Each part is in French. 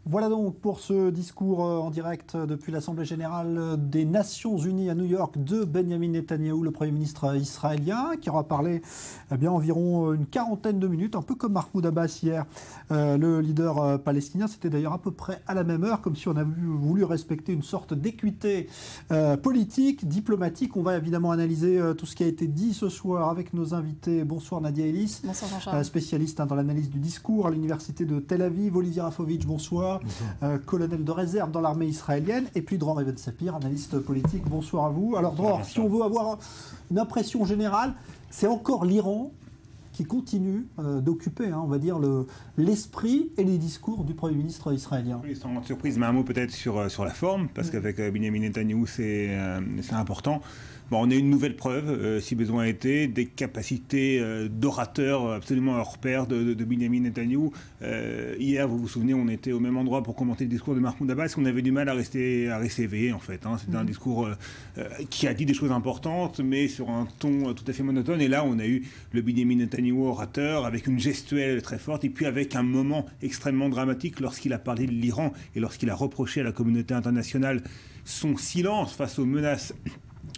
Voilà donc pour ce discours en direct depuis l'Assemblée générale des Nations Unies à New York de Benjamin Netanyahou, le Premier ministre israélien, qui aura parlé environ une quarantaine de minutes, un peu comme Mahmoud Abbas hier, le leader palestinien. C'était d'ailleurs à peu près à la même heure, comme si on avait voulu respecter une sorte d'équité politique, diplomatique. On va évidemment analyser tout ce qui a été dit ce soir avec nos invités. Bonsoir Nadia Ellis, bonsoir Jean-Charles. Spécialiste dans l'analyse du discours à l'Université de Tel Aviv. Olivier Rafovitch, bonsoir. Colonel de réserve dans l'armée israélienne, et puis Dror Even-Sapir, analyste politique. Bonsoir à vous. Alors Dror, si on veut avoir une impression générale, c'est encore l'Iran qui continue d'occuper, on va dire, l'esprit et les discours du Premier ministre israélien. Oui, sans grande surprise, mais un mot peut-être sur la forme, parce qu'avec Benjamin Netanyahou, c'est important. Bon, on a une nouvelle preuve, si besoin était, des capacités d'orateur absolument hors pair de Benjamin Netanyahou. Hier, vous vous souvenez, on était au même endroit pour commenter le discours de Mahmoud Abbas. On avait du mal à rester éveillé, en fait. C'était un discours qui a dit des choses importantes, mais sur un ton tout à fait monotone. Et là, on a eu le Benjamin Netanyahou orateur, avec une gestuelle très forte, et puis avec un moment extrêmement dramatique lorsqu'il a parlé de l'Iran et lorsqu'il a reproché à la communauté internationale son silence face aux menaces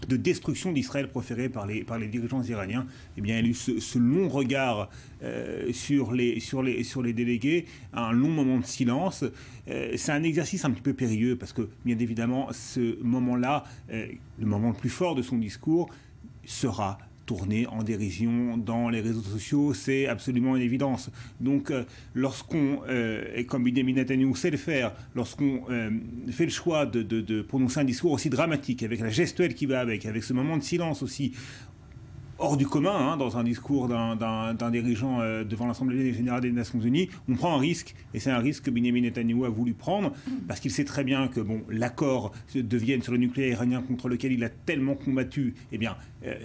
de destruction d'Israël proférée par les dirigeants iraniens. Eh bien, il y a eu ce long regard sur les délégués, un long moment de silence. C'est un exercice un petit peu périlleux parce que, bien évidemment, ce moment-là, le moment le plus fort de son discours, sera tourné en dérision dans les réseaux sociaux, c'est absolument une évidence. Donc, lorsqu'on, comme Benjamin Netanyahou sait le faire, lorsqu'on fait le choix de prononcer un discours aussi dramatique, avec la gestuelle qui va avec ce moment de silence aussi hors du commun, dans un discours d'un dirigeant devant l'Assemblée générale des Nations Unies, on prend un risque, et c'est un risque que Benjamin Netanyahou a voulu prendre, parce qu'il sait très bien que l'accord de Vienne sur le nucléaire iranien contre lequel il a tellement combattu, eh bien,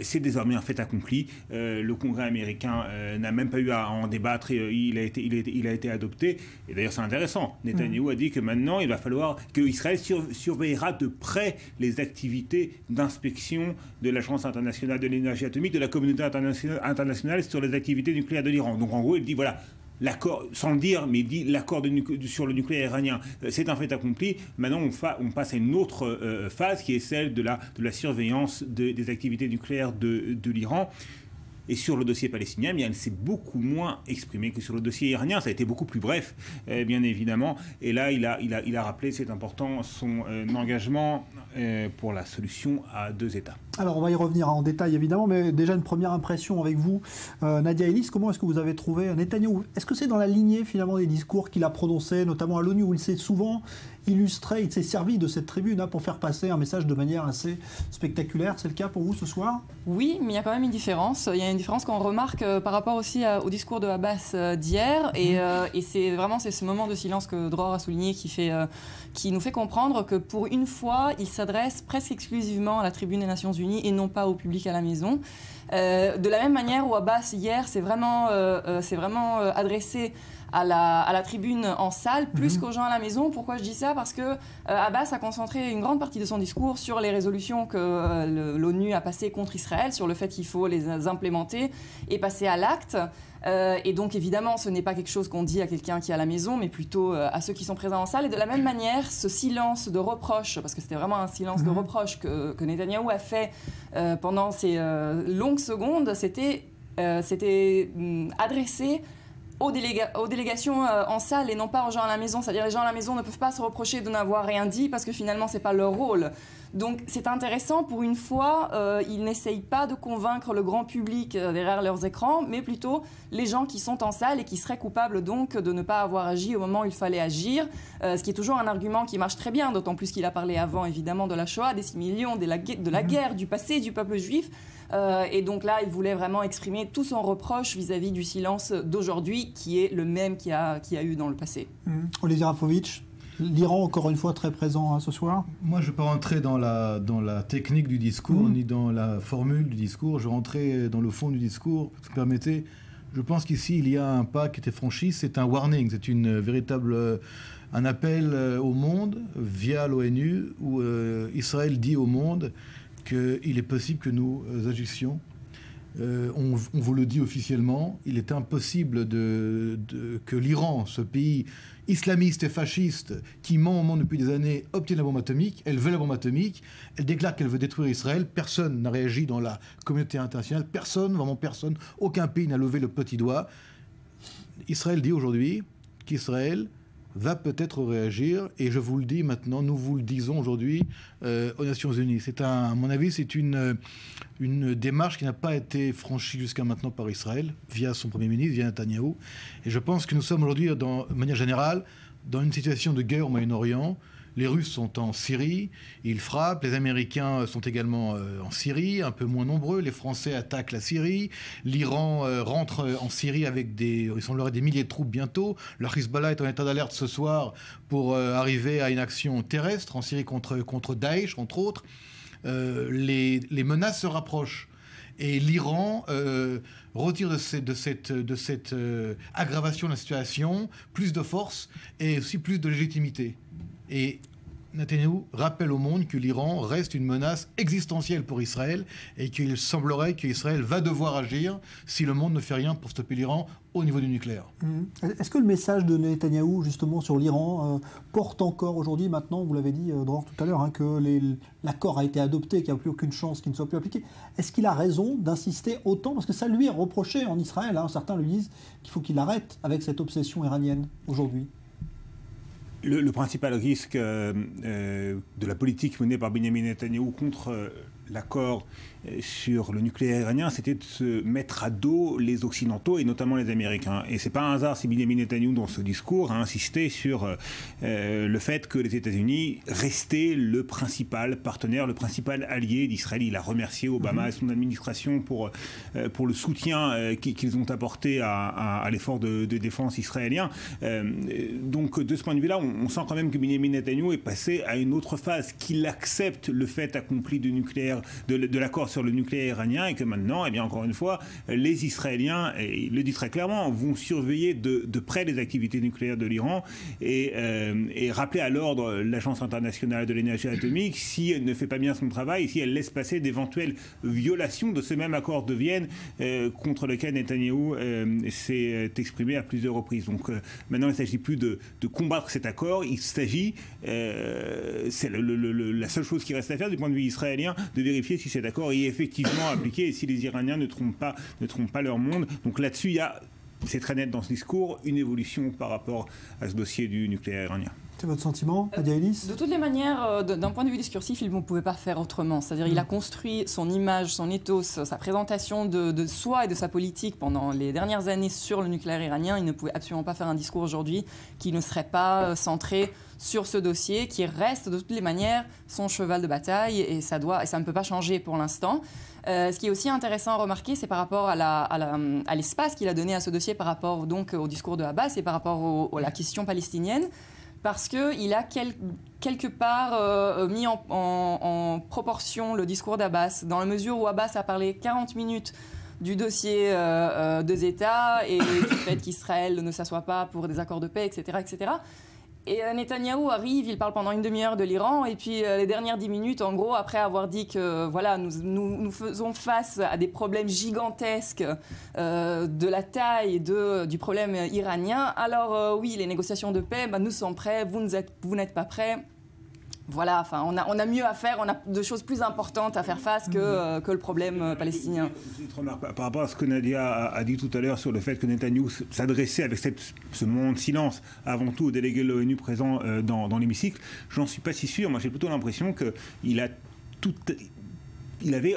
c'est désormais un fait accompli. Le Congrès américain n'a même pas eu à en débattre, et il a été adopté. Et d'ailleurs, c'est intéressant. Netanyahou a dit que maintenant, il va falloir que Israël surveillera de près les activités d'inspection de l'Agence internationale de l'énergie atomique, de la communauté internationale sur les activités nucléaires de l'Iran. Donc en gros, il dit voilà, l'accord, sans le dire, mais il dit l'accord sur le nucléaire iranien, c'est un fait accompli. Maintenant, on passe à une autre phase qui est celle de la surveillance des activités nucléaires de l'Iran. Et sur le dossier palestinien, bien, elle s'est beaucoup moins exprimée que sur le dossier iranien. Ça a été beaucoup plus bref, bien évidemment. Et là, il a rappelé, c'est important, son engagement pour la solution à deux États. Alors, on va y revenir en détail, évidemment, mais déjà une première impression avec vous. Nadia Ellis, comment est-ce que vous avez trouvé Netanyahou? Est-ce que c'est dans la lignée, finalement, des discours qu'il a prononcés, notamment à l'ONU, où il s'est souvent illustré, il s'est servi de cette tribune pour faire passer un message de manière assez spectaculaire? C'est le cas pour vous ce soir? Oui, mais il y a quand même une différence. Il y a une différence qu'on remarque par rapport aussi au discours de Abbas d'hier. Et c'est vraiment ce moment de silence que Dror a souligné qui nous fait comprendre que pour une fois, il s'adresse presque exclusivement à la tribune des Nations Unies et non pas au public à la maison. De la même manière où Abbas hier s'est vraiment adressé à la tribune en salle, plus qu'aux gens à la maison. Pourquoi je dis ça? Parce que Abbas a concentré une grande partie de son discours sur les résolutions que l'ONU a passées contre Israël, sur le fait qu'il faut les implémenter et passer à l'acte. Et donc, évidemment, ce n'est pas quelque chose qu'on dit à quelqu'un qui est à la maison, mais plutôt à ceux qui sont présents en salle. Et de la même manière, ce silence de reproche, parce que c'était vraiment un silence de reproche que Netanyahou a fait pendant ces longues secondes, c'était adressé aux délégations en salle et non pas aux gens à la maison. C'est-à-dire les gens à la maison ne peuvent pas se reprocher de n'avoir rien dit parce que finalement, ce n'est pas leur rôle. Donc c'est intéressant, pour une fois, ils n'essayent pas de convaincre le grand public derrière leurs écrans, mais plutôt les gens qui sont en salle et qui seraient coupables donc de ne pas avoir agi au moment où il fallait agir, ce qui est toujours un argument qui marche très bien, d'autant plus qu'il a parlé avant évidemment de la Shoah, des 6 millions, de la guerre, du passé du peuple juif. Et donc là, il voulait vraiment exprimer tout son reproche vis-à-vis du silence d'aujourd'hui, qui est le même qu'il y a eu dans le passé. Olivier Rafovitch, l'Iran, encore une fois, très présent ce soir. Moi, je ne vais pas rentrer dans la technique du discours, ni dans la formule du discours. Je vais rentrer dans le fond du discours, si vous permettez. Je pense qu'ici, il y a un pas qui était franchi. C'est un warning, c'est un appel au monde via l'ONU, où Israël dit au monde qu'il est possible que nous agissions On vous le dit officiellement, il est impossible que l'Iran, ce pays islamiste et fasciste qui ment au monde depuis des années, obtienne la bombe atomique. Elle veut la bombe atomique. Elle déclare qu'elle veut détruire Israël. Personne n'a réagi dans la communauté internationale. Personne, vraiment personne, aucun pays n'a levé le petit doigt. Israël dit aujourd'hui qu'Israël va peut-être réagir, et je vous le dis maintenant, nous vous le disons aujourd'hui aux Nations Unies. À mon avis, c'est une démarche qui n'a pas été franchie jusqu'à maintenant par Israël, via son Premier ministre, via Netanyahou. Et je pense que nous sommes aujourd'hui, de manière générale, dans une situation de guerre au Moyen-Orient. Les Russes sont en Syrie, ils frappent, les Américains sont également en Syrie, un peu moins nombreux, les Français attaquent la Syrie, l'Iran rentre en Syrie avec il semblerait des milliers de troupes bientôt, le Hezbollah est en état d'alerte ce soir pour arriver à une action terrestre en Syrie contre Daesh, entre autres. Les menaces se rapprochent. Et l'Iran retire de cette aggravation de la situation plus de force et aussi plus de légitimité. Et Netanyahou rappelle au monde que l'Iran reste une menace existentielle pour Israël et qu'il semblerait qu'Israël va devoir agir si le monde ne fait rien pour stopper l'Iran au niveau du nucléaire. Est-ce que le message de Netanyahou justement sur l'Iran porte encore aujourd'hui, maintenant, vous l'avez dit Dror tout à l'heure, que l'accord a été adopté, qu'il n'y a plus aucune chance qu'il ne soit plus appliqué. Est-ce qu'il a raison d'insister autant? Parce que ça lui est reproché en Israël. Certains lui disent qu'il faut qu'il arrête avec cette obsession iranienne aujourd'hui. Le principal risque de la politique menée par Benyamin Netanyahou contre l'accord sur le nucléaire iranien, c'était de se mettre à dos les Occidentaux et notamment les Américains. Et c'est pas un hasard si Benyamin Netanyahou, dans ce discours, a insisté sur le fait que les États-Unis restaient le principal partenaire, le principal allié d'Israël. Il a remercié Obama et son administration pour le soutien qu'ils ont apporté à l'effort de défense israélien. Donc, de ce point de vue-là, on sent quand même que Benyamin Netanyahou est passé à une autre phase, qu'il accepte le fait accompli du nucléaire, de l'accord sur le nucléaire iranien, et que maintenant, eh bien, encore une fois, les Israéliens, et il le dit très clairement, vont surveiller de près les activités nucléaires de l'Iran et rappeler à l'ordre l'Agence internationale de l'énergie atomique si elle ne fait pas bien son travail, si elle laisse passer d'éventuelles violations de ce même accord de Vienne contre lequel Netanyahou s'est exprimé à plusieurs reprises. Donc maintenant, il ne s'agit plus de combattre cet accord, il s'agit, c'est la seule chose qui reste à faire du point de vue israélien, de vérifier si cet accord est effectivement appliqué et si les Iraniens ne trompent pas leur monde. Donc là-dessus, il y a, c'est très net dans ce discours, une évolution par rapport à ce dossier du nucléaire iranien. C'est votre sentiment, Nadia Ellis? De toutes les manières, d'un point de vue discursif, il ne pouvait pas faire autrement. C'est-à-dire il a construit son image, son ethos, sa présentation de soi et de sa politique pendant les dernières années sur le nucléaire iranien. Il ne pouvait absolument pas faire un discours aujourd'hui qui ne serait pas centré sur ce dossier, qui reste de toutes les manières son cheval de bataille, et ça ne peut pas changer pour l'instant. Ce qui est aussi intéressant à remarquer, c'est par rapport à l'espace qu'il a donné à ce dossier par rapport donc au discours de Abbas et par rapport à la question palestinienne. Parce qu'il a quelque part mis en proportion le discours d'Abbas, dans la mesure où Abbas a parlé 40 minutes du dossier deux États et du fait qu'Israël ne s'assoit pas pour des accords de paix, etc. etc. Et Netanyahou arrive, il parle pendant une demi-heure de l'Iran, et puis les dernières 10 minutes, en gros, après avoir dit que voilà, nous faisons face à des problèmes gigantesques de la taille du problème iranien, alors oui, les négociations de paix, nous sommes prêts, vous n'êtes pas prêts. Voilà, enfin, on a mieux à faire, on a de choses plus importantes à faire face que le problème palestinien. Une petite remarque par rapport à ce que Nadia a dit tout à l'heure sur le fait que Netanyahou s'adressait avec ce moment de silence avant tout aux délégués de l'ONU présents dans l'hémicycle. J'en suis pas si sûr. Moi, j'ai plutôt l'impression qu'il avait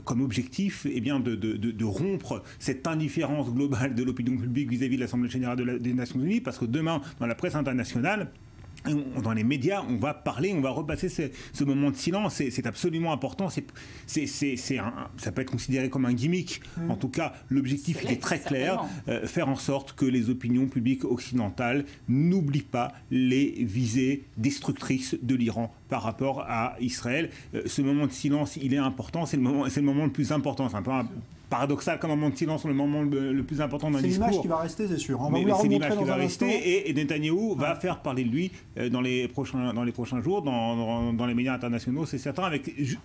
comme objectif de rompre cette indifférence globale de l'opinion publique vis-à-vis de l'Assemblée générale des Nations Unies, parce que demain, dans la presse internationale, dans les médias, on va parler, on va repasser ce moment de silence. C'est absolument important. Ça peut être considéré comme un gimmick. En tout cas, l'objectif est très clair. Faire en sorte que les opinions publiques occidentales n'oublient pas les visées destructrices de l'Iran par rapport à Israël. Ce moment de silence, il est important. C'est le moment le plus important. C'est un peu paradoxal comme un moment de silence, le moment le plus important d'un discours. C'est l'image qui va rester, c'est sûr. Mais c'est l'image qui va rester, et Netanyahou va faire parler de lui dans les prochains jours, dans les médias internationaux, c'est certain,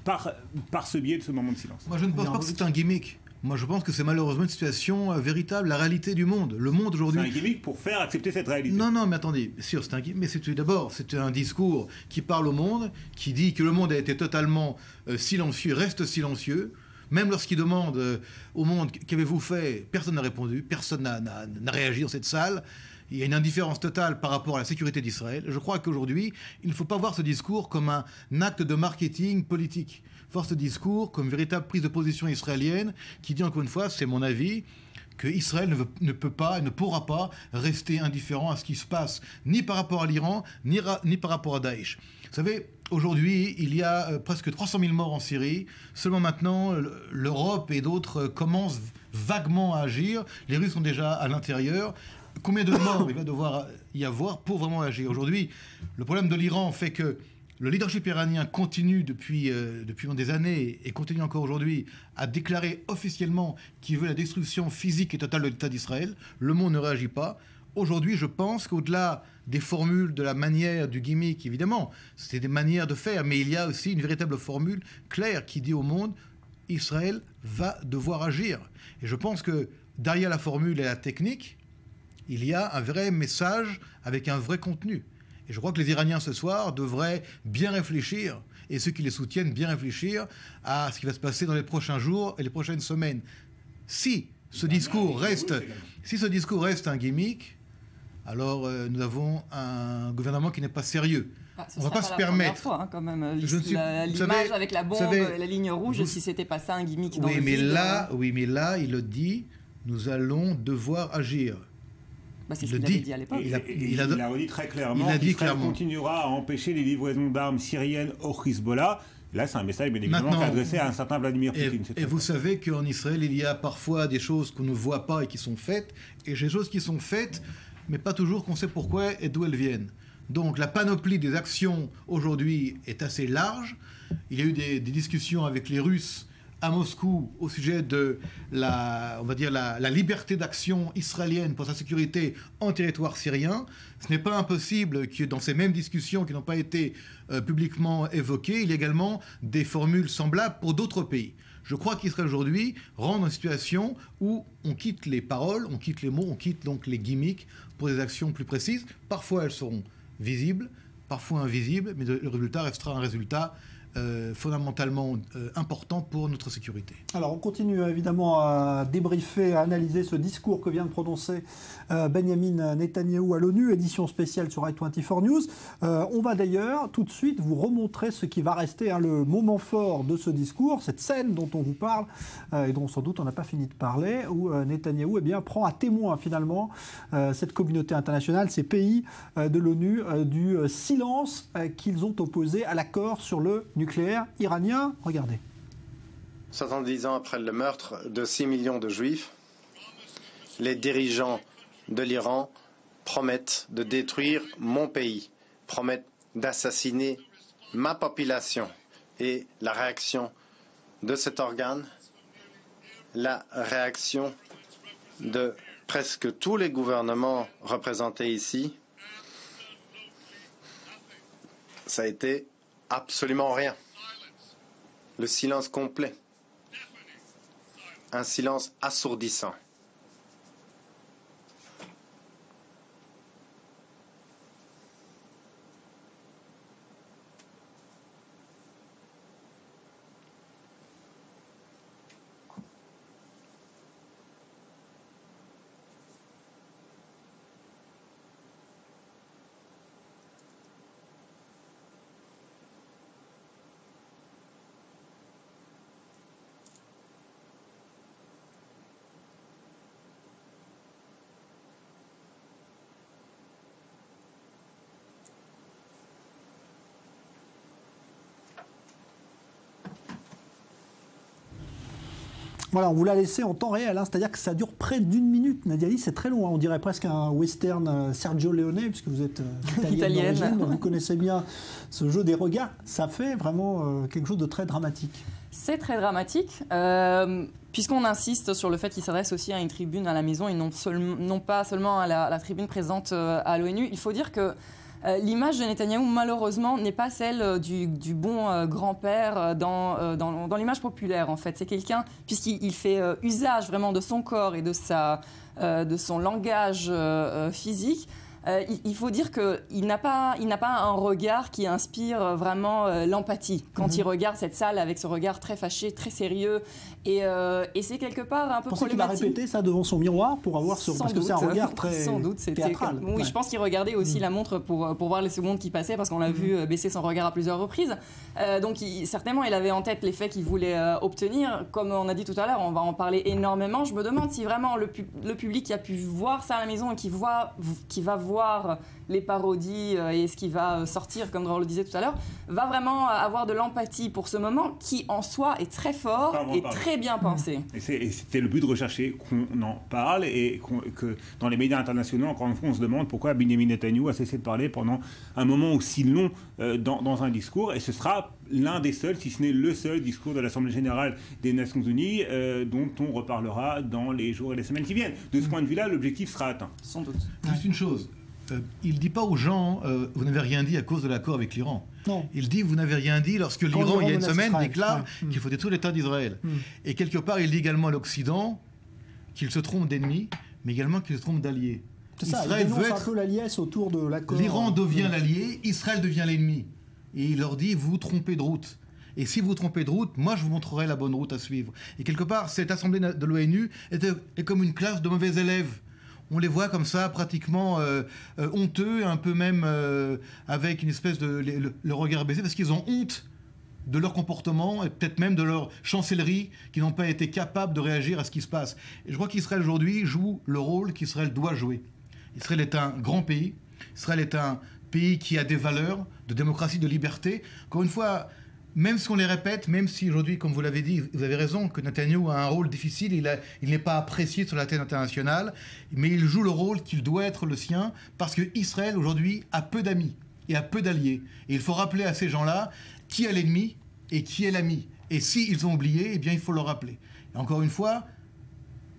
par ce biais de ce moment de silence. Moi, je ne pense pas que c'est un gimmick. Moi, je pense que c'est malheureusement une situation véritable, la réalité du monde. Le monde aujourd'hui... C'est un gimmick pour faire accepter cette réalité. Non, mais attendez, sûr, c'est un gimmick, mais d'abord, c'est un discours qui parle au monde, qui dit que le monde a été totalement silencieux, reste silencieux. Même lorsqu'il demande au monde « Qu'avez-vous fait ?», personne n'a répondu, personne n'a réagi dans cette salle. Il y a une indifférence totale par rapport à la sécurité d'Israël. Je crois qu'aujourd'hui, il ne faut pas voir ce discours comme un acte de marketing politique. Voir ce discours comme une véritable prise de position israélienne qui dit encore une fois, c'est mon avis, que Israël ne peut pas et ne pourra pas rester indifférent à ce qui se passe, ni par rapport à l'Iran, ni par rapport à Daesh. Vous savez, aujourd'hui, il y a presque 300 000 morts en Syrie. Seulement maintenant, l'Europe et d'autres commencent vaguement à agir. Les Russes sont déjà à l'intérieur. Combien de morts il va devoir y avoir pour vraiment agir? Aujourd'hui, le problème de l'Iran fait que le leadership iranien continue depuis des années et continue encore aujourd'hui à déclarer officiellement qu'il veut la destruction physique et totale de l'État d'Israël. Le monde ne réagit pas. Aujourd'hui, je pense qu'au-delà des formules, de la manière, du gimmick, évidemment, c'est des manières de faire, mais il y a aussi une véritable formule claire qui dit au monde Israël va devoir agir. Et je pense que derrière la formule et la technique, il y a un vrai message avec un vrai contenu. Et je crois que les Iraniens ce soir devraient bien réfléchir, et ceux qui les soutiennent bien réfléchir à ce qui va se passer dans les prochains jours et les prochaines semaines. Si ce discours reste un gimmick, alors nous avons un gouvernement qui n'est pas sérieux. On ne va pas se permettre. Fois, hein, quand même. L'image avec la bombe et la ligne rouge, si c'était pas ça un gimmick dans le vide. Oui, mais là, il le dit, nous allons devoir agir. Bah, c'est ce qu'il avait dit à l'époque. Il a redit très clairement qu'il continuera à empêcher les livraisons d'armes syriennes au Hezbollah. Là, c'est un message, bien évidemment, adressé à un certain Vladimir Poutine. Et vous savez qu'en Israël, il y a parfois des choses qu'on ne voit pas et qui sont faites, et des choses qui sont faites, mais pas toujours qu'on sait pourquoi et d'où elles viennent. Donc la panoplie des actions aujourd'hui est assez large. Il y a eu des discussions avec les Russes à Moscou au sujet de la liberté d'action israélienne pour sa sécurité en territoire syrien. Ce n'est pas impossible que dans ces mêmes discussions qui n'ont pas été publiquement évoquées, il y a également des formules semblables pour d'autres pays. Je crois qu'Israël aujourd'hui rentre dans une situation où on quitte les paroles, on quitte les mots, on quitte donc les gimmicks pour des actions plus précises. Parfois elles seront visibles, parfois invisibles, mais le résultat restera un résultat fondamentalement important pour notre sécurité. Alors on continue évidemment à débriefer, à analyser ce discours que vient de prononcer Benjamin Netanyahou à l'ONU, édition spéciale sur i24 News. On va d'ailleurs tout de suite vous remontrer ce qui va rester le moment fort de ce discours, cette scène dont on vous parle et dont sans doute on n'a pas fini de parler, où Netanyahou prend à témoin finalement cette communauté internationale, ces pays de l'ONU, du silence qu'ils ont opposé à l'accord sur le nucléaire iranien. Regardez. 70 ans après le meurtre de 6 millions de juifs, les dirigeants de l'Iran promettent de détruire mon pays, promettent d'assassiner ma population. Et la réaction de cet organe, la réaction de presque tous les gouvernements représentés ici, ça a été absolument rien. Le silence complet. Un silence assourdissant. Voilà, on vous l'a laissé en temps réel, c'est-à-dire que ça dure près d'1 minute. Nadia Lee, c'est très long, on dirait presque un western Sergio Leone, puisque vous êtes italienne d'origine, donc vous connaissez bien ce jeu des regards. Ça fait vraiment quelque chose de très dramatique. C'est très dramatique, puisqu'on insiste sur le fait qu'il s'adresse aussi à une tribune à la maison et non pas seulement à la tribune présente à l'ONU. Il faut dire que L'image de Netanyahou, malheureusement, n'est pas celle du bon grand-père dans l'image populaire, en fait. C'est quelqu'un, puisqu'il fait usage vraiment de son corps et de son langage physique, il faut dire qu'il n'a pas un regard qui inspire vraiment l'empathie quand il regarde cette salle avec ce regard très fâché, très sérieux. Et c'est quelque part un peu problématique. Qu'il a répété ça devant son miroir pour avoir parce que c'est un regard très théâtral. Oui, je pense qu'il regardait aussi la montre pour voir les secondes qui passaient parce qu'on l'a vu baisser son regard à plusieurs reprises. Donc certainement, il avait en tête l'effet qu'il voulait obtenir. Comme on a dit tout à l'heure, on va en parler énormément. Je me demande si vraiment le public qui a pu voir ça à la maison et qui va voir les parodies et ce qui va sortir, comme Dror le disait tout à l'heure, va vraiment avoir de l'empathie pour ce moment qui, en soi, est très fort et très bien pensé. Et c'était le but de rechercher qu'on en parle et que dans les médias internationaux, encore une fois, on se demande pourquoi Benjamin Netanyahou a cessé de parler pendant un moment aussi long dans un discours. Et ce sera l'un des seuls, si ce n'est le seul discours de l'Assemblée générale des Nations Unies dont on reparlera dans les jours et les semaines qui viennent. De ce point de vue-là, l'objectif sera atteint. Sans doute. Juste une chose. Il ne dit pas aux gens vous n'avez rien dit à cause de l'accord avec l'Iran. Non. Il dit vous n'avez rien dit lorsque l'Iran, il y a une semaine, déclare qu'il faut détruire l'État d'Israël. Et quelque part, il dit également à l'Occident qu'il se trompe d'ennemi, mais également qu'il se trompe d'allié. C'est ça, il dénonce un peu la liesse autour de l'accord. L'Iran devient l'allié, Israël devient l'ennemi. Et il leur dit vous vous trompez de route. Et si vous vous trompez de route, moi je vous montrerai la bonne route à suivre. Et quelque part, cette assemblée de l'ONU est comme une classe de mauvais élèves. On les voit comme ça, pratiquement honteux, un peu même avec une espèce de le regard baissé, parce qu'ils ont honte de leur comportement et peut-être même de leur chancellerie, qui n'ont pas été capables de réagir à ce qui se passe. Et je crois qu'Israël aujourd'hui joue le rôle qu'Israël doit jouer. Israël est un grand pays. Israël est un pays qui a des valeurs de démocratie, de liberté. Encore une fois, même si on les répète, même si aujourd'hui, comme vous l'avez dit, vous avez raison, que Netanyahou a un rôle difficile, il n'est pas apprécié sur la scène internationale, mais il joue le rôle qu'il doit être le sien, parce que Israël aujourd'hui a peu d'amis et a peu d'alliés. Et il faut rappeler à ces gens-là qui est l'ennemi et qui est l'ami. Et s'ils ont oublié, eh bien il faut le rappeler. Et encore une fois,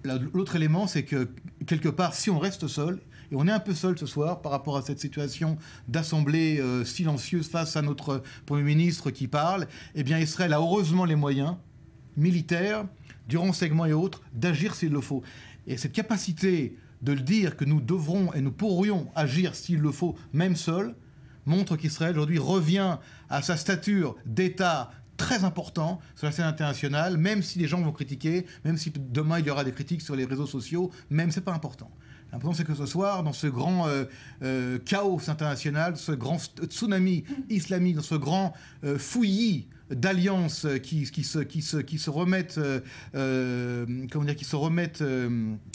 l'autre élément, c'est que quelque part, si on reste seul, et on est un peu seul ce soir par rapport à cette situation d'assemblée silencieuse face à notre Premier ministre qui parle, eh bien Israël a heureusement les moyens militaires, du renseignement et autres, d'agir s'il le faut. Et cette capacité de le dire que nous devrons et nous pourrions agir s'il le faut, même seul, montre qu'Israël aujourd'hui revient à sa stature d'État très important sur la scène internationale, même si les gens vont critiquer, même si demain il y aura des critiques sur les réseaux sociaux, même c'est pas important. L'important, c'est que ce soir, dans ce grand chaos international, ce grand tsunami islamique, dans ce grand fouillis d'alliances qui se remettent, qui se remettent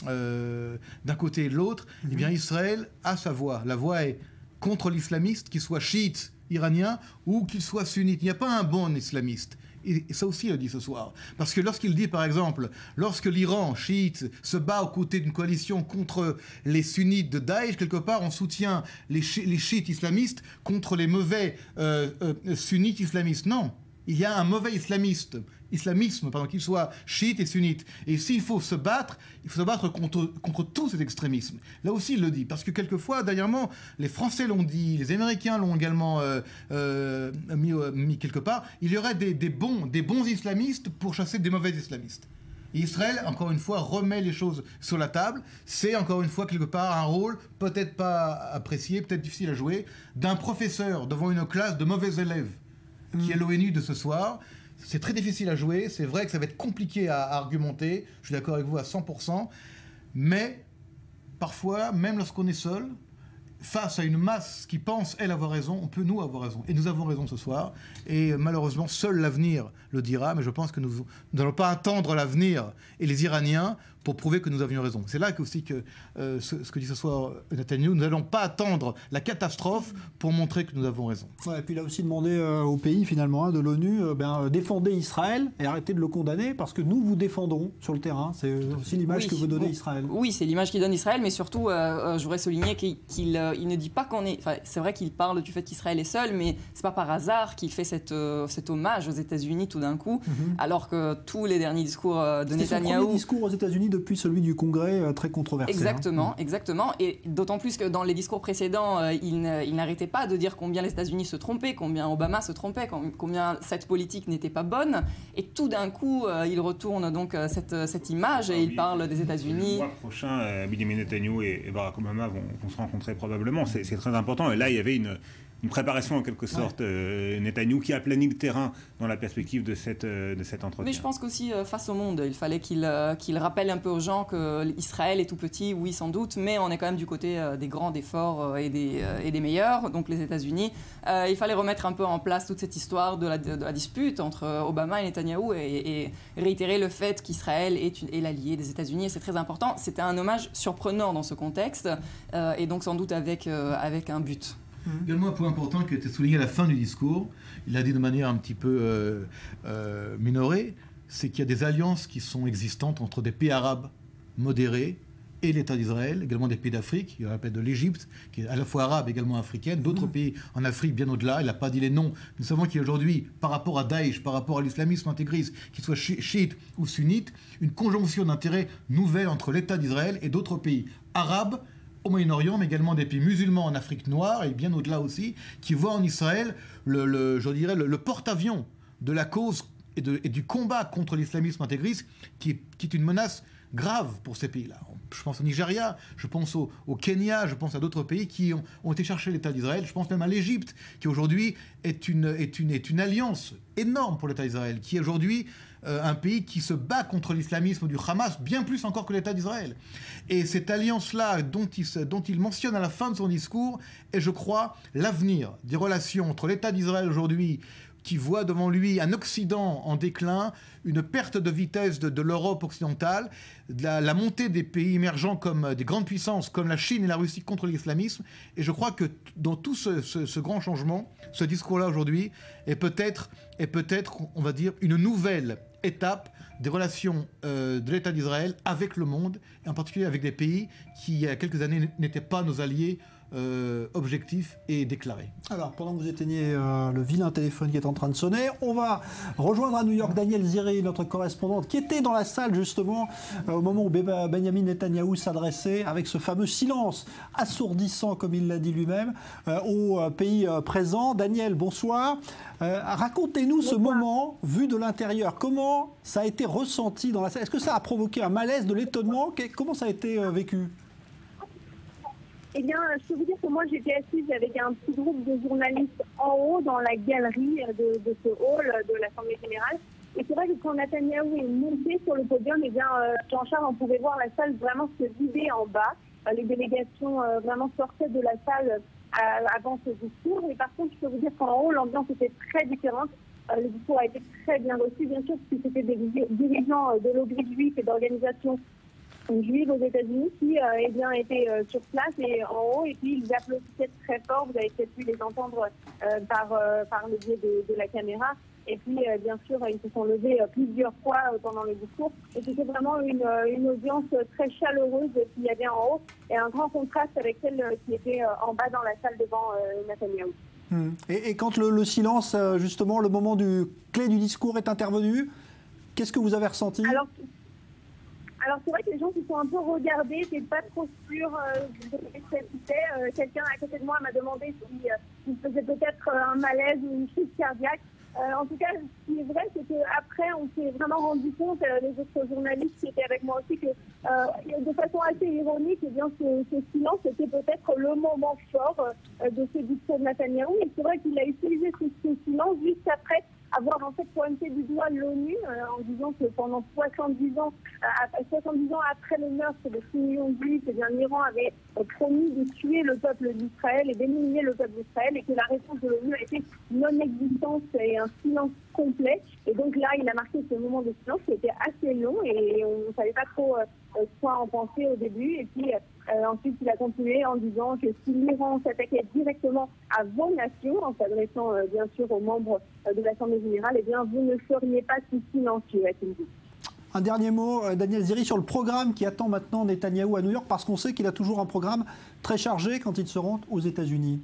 d'un côté et de l'autre, eh bien, Israël a sa voix. La voix est contre l'islamiste, qu'il soit chiite iranien ou qu'il soit sunnite. Il n'y a pas un bon islamiste. Et ça aussi, il le dit ce soir. Parce que lorsqu'il dit, par exemple, lorsque l'Iran chiite se bat aux côtés d'une coalition contre les sunnites de Daesh, quelque part, on soutient les chiites islamistes contre les mauvais sunnites islamistes. Non, il y a un mauvais islamisme, qu'il soit chiite et sunnite. Et s'il faut se battre, il faut se battre contre tous ces extrémismes. Là aussi, il le dit. Parce que quelquefois, dernièrement, les Français l'ont dit, les Américains l'ont également mis quelque part, il y aurait des bons islamistes pour chasser des mauvais islamistes. Et Israël, encore une fois, remet les choses sur la table. C'est, encore une fois, quelque part, un rôle peut-être pas apprécié, peut-être difficile à jouer, d'un professeur devant une classe de mauvais élèves, qui est l'ONU de ce soir. C'est très difficile à jouer, c'est vrai que ça va être compliqué à argumenter, je suis d'accord avec vous à 100%, mais parfois, même lorsqu'on est seul, face à une masse qui pense, elle, avoir raison, on peut, nous, avoir raison. Et nous avons raison ce soir, et malheureusement, seul l'avenir le dira, mais je pense que nous n'allons pas attendre l'avenir et les Iraniens pour prouver que nous avions raison. C'est là aussi que ce que dit ce soir Netanyahou, nous n'allons pas attendre la catastrophe pour montrer que nous avons raison. Ouais, et puis il a aussi demandé aux pays finalement de l'ONU, défendez Israël et arrêtez de le condamner parce que nous vous défendrons sur le terrain. C'est aussi l'image que veut donner Israël. Oui, c'est l'image qu'il donne Israël, mais surtout, je voudrais souligner qu'il ne dit pas qu'on est... Enfin, c'est vrai qu'il parle du fait qu'Israël est seul, mais c'est pas par hasard qu'il fait cet hommage aux États-Unis tout d'un coup, alors que tous les derniers discours de Netanyahou... Son premier discours aux États-Unis depuis celui du Congrès, très controversé. Exactement, exactement. Et d'autant plus que dans les discours précédents, il n'arrêtait pas de dire combien les États-Unis se trompaient, combien Obama se trompait, combien cette politique n'était pas bonne. Et tout d'un coup, il retourne donc cette image et il parle des États-Unis. Le mois prochain, Benjamin Netanyahu et Barack Obama vont se rencontrer probablement. C'est très important. Et là, il y avait une préparation en quelque sorte, Netanyahou qui a aplani le terrain dans la perspective de cet entretien. Mais je pense qu'aussi face au monde, il fallait qu'il rappelle un peu aux gens qu'Israël est tout petit, oui sans doute, mais on est quand même du côté des grands, des forts et des meilleurs, donc les États-Unis. Il fallait remettre un peu en place toute cette histoire de la dispute entre Obama et Netanyahou et réitérer le fait qu'Israël est l'allié des États-Unis, et c'est très important. C'était un hommage surprenant dans ce contexte, et donc sans doute avec un but. Également un point important qui a été souligné à la fin du discours, il l'a dit de manière un petit peu minorée, c'est qu'il y a des alliances qui sont existantes entre des pays arabes modérés et l'État d'Israël, également des pays d'Afrique, il rappelle de l'Égypte, qui est à la fois arabe, également africaine, d'autres pays en Afrique bien au-delà, il n'a pas dit les noms. Nous savons qu'il y a aujourd'hui, par rapport à Daesh, par rapport à l'islamisme intégriste, qu'il soit chiite ou sunnite, une conjonction d'intérêts nouvelle entre l'État d'Israël et d'autres pays arabes, au Moyen-Orient, mais également des pays musulmans en Afrique noire et bien au-delà aussi, qui voient en Israël le porte-avions de la cause et du combat contre l'islamisme intégriste, qui est une menace grave pour ces pays-là. Je pense au Nigeria, je pense au Kenya, je pense à d'autres pays qui ont été chercher l'État d'Israël. Je pense même à l'Égypte, qui aujourd'hui est une alliance énorme pour l'État d'Israël, qui est aujourd'hui un pays qui se bat contre l'islamisme du Hamas, bien plus encore que l'État d'Israël. Et cette alliance-là, dont il mentionne à la fin de son discours, est, je crois, l'avenir des relations entre l'État d'Israël aujourd'hui, qui voit devant lui un Occident en déclin, une perte de vitesse de l'Europe occidentale, la montée des pays émergents comme des grandes puissances comme la Chine et la Russie contre l'islamisme. Et je crois que dans tout ce grand changement, ce discours-là aujourd'hui est peut-être, on va dire, une nouvelle étape des relations de l'État d'Israël avec le monde, et en particulier avec des pays qui, il y a quelques années, n'étaient pas nos alliés objectif et déclaré. Alors, pendant que vous éteignez le vilain téléphone qui est en train de sonner, on va rejoindre à New York Danielle Ziri, notre correspondante, qui était dans la salle justement au moment où Benjamin Netanyahou s'adressait avec ce fameux silence assourdissant, comme il l'a dit lui-même, aux pays présents. Danielle, bonsoir. Racontez-nous ce moment vu de l'intérieur. Comment ça a été ressenti dans la salle? Est-ce que ça a provoqué un malaise, de l'étonnement? Comment ça a été vécu? Eh bien, je peux vous dire que moi, j'étais assise avec un petit groupe de journalistes en haut, dans la galerie de ce hall de l'Assemblée générale. Et c'est vrai que quand Netanyahou est monté sur le podium, eh bien, Jean-Charles, on pouvait voir la salle vraiment se vider en bas. Les délégations vraiment sortaient de la salle avant ce discours. Et par contre, je peux vous dire qu'en haut, l'ambiance était très différente. Le discours a été très bien reçu, bien sûr, parce que c'était des dirigeants de lobby juif et d'organisations juives aux États-Unis qui étaient sur place et en haut, et puis ils applaudissaient très fort. Vous avez peut-être pu les entendre par le biais de la caméra. Et puis, bien sûr, ils se sont levés plusieurs fois pendant le discours. Et c'était vraiment une audience très chaleureuse qu'il y avait en haut, et un grand contraste avec celle qui était en bas dans la salle devant Netanyahou. Et quand le silence, justement, le moment clé du discours est intervenu, qu'est-ce que vous avez ressenti? Alors c'est vrai que les gens se sont un peu regardés, n'étaient pas trop sûrs de ce que c'était. Quelqu'un à côté de moi m'a demandé s'il faisait peut-être un malaise ou une crise cardiaque. En tout cas, ce qui est vrai, c'est qu'après, on s'est vraiment rendu compte, les autres journalistes qui étaient avec moi aussi, que de façon assez ironique, eh bien, ce silence était peut-être le moment fort de ce discours de Netanyahou. Et c'est vrai qu'il a utilisé ce silence juste après avoir en fait pointé du doigt l'ONU en disant que pendant 70 ans après le meurtre de 6 millions de Juifs, eh bien, l'Iran avait promis de tuer le peuple d'Israël et d'éliminer le peuple d'Israël, et que la réponse de l'ONU a été non-existence et un silence complet. Et donc là, il a marqué ce moment de silence qui était assez long et on ne savait pas trop quoi en penser au début. Et puis ensuite, il a continué en disant que si l'Iran s'attaquait directement à vos nations, en s'adressant bien sûr aux membres de l'Assemblée générale, eh bien, vous ne seriez pas si silencieux, a-t-il dit. Un dernier mot, Danielle Ziri, sur le programme qui attend maintenant Netanyahou à New York, parce qu'on sait qu'il a toujours un programme très chargé quand il se rend aux États-Unis.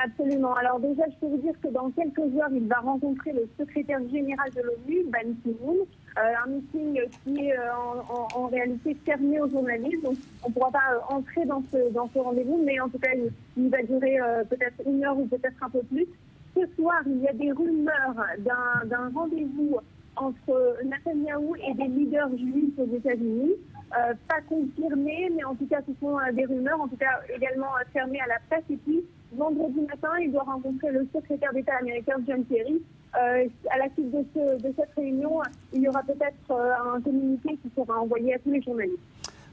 Absolument. Alors déjà, je peux vous dire que dans quelques heures, il va rencontrer le secrétaire général de l'ONU, Ban Ki-moon. un meeting qui est en réalité fermé aux journalistes. Donc, on ne pourra pas entrer dans ce rendez-vous, mais en tout cas, il va durer peut-être 1 heure ou peut-être un peu plus. Ce soir, il y a des rumeurs d'un rendez-vous entre Netanyahou et des leaders juifs aux États-Unis. Pas confirmé, mais en tout cas, ce sont des rumeurs, en tout cas également fermées à la presse. Et puis, vendredi matin, il doit rencontrer le secrétaire d'État américain John Kerry. À la suite de cette réunion, il y aura peut-être un communiqué qui sera envoyé à tous les journalistes.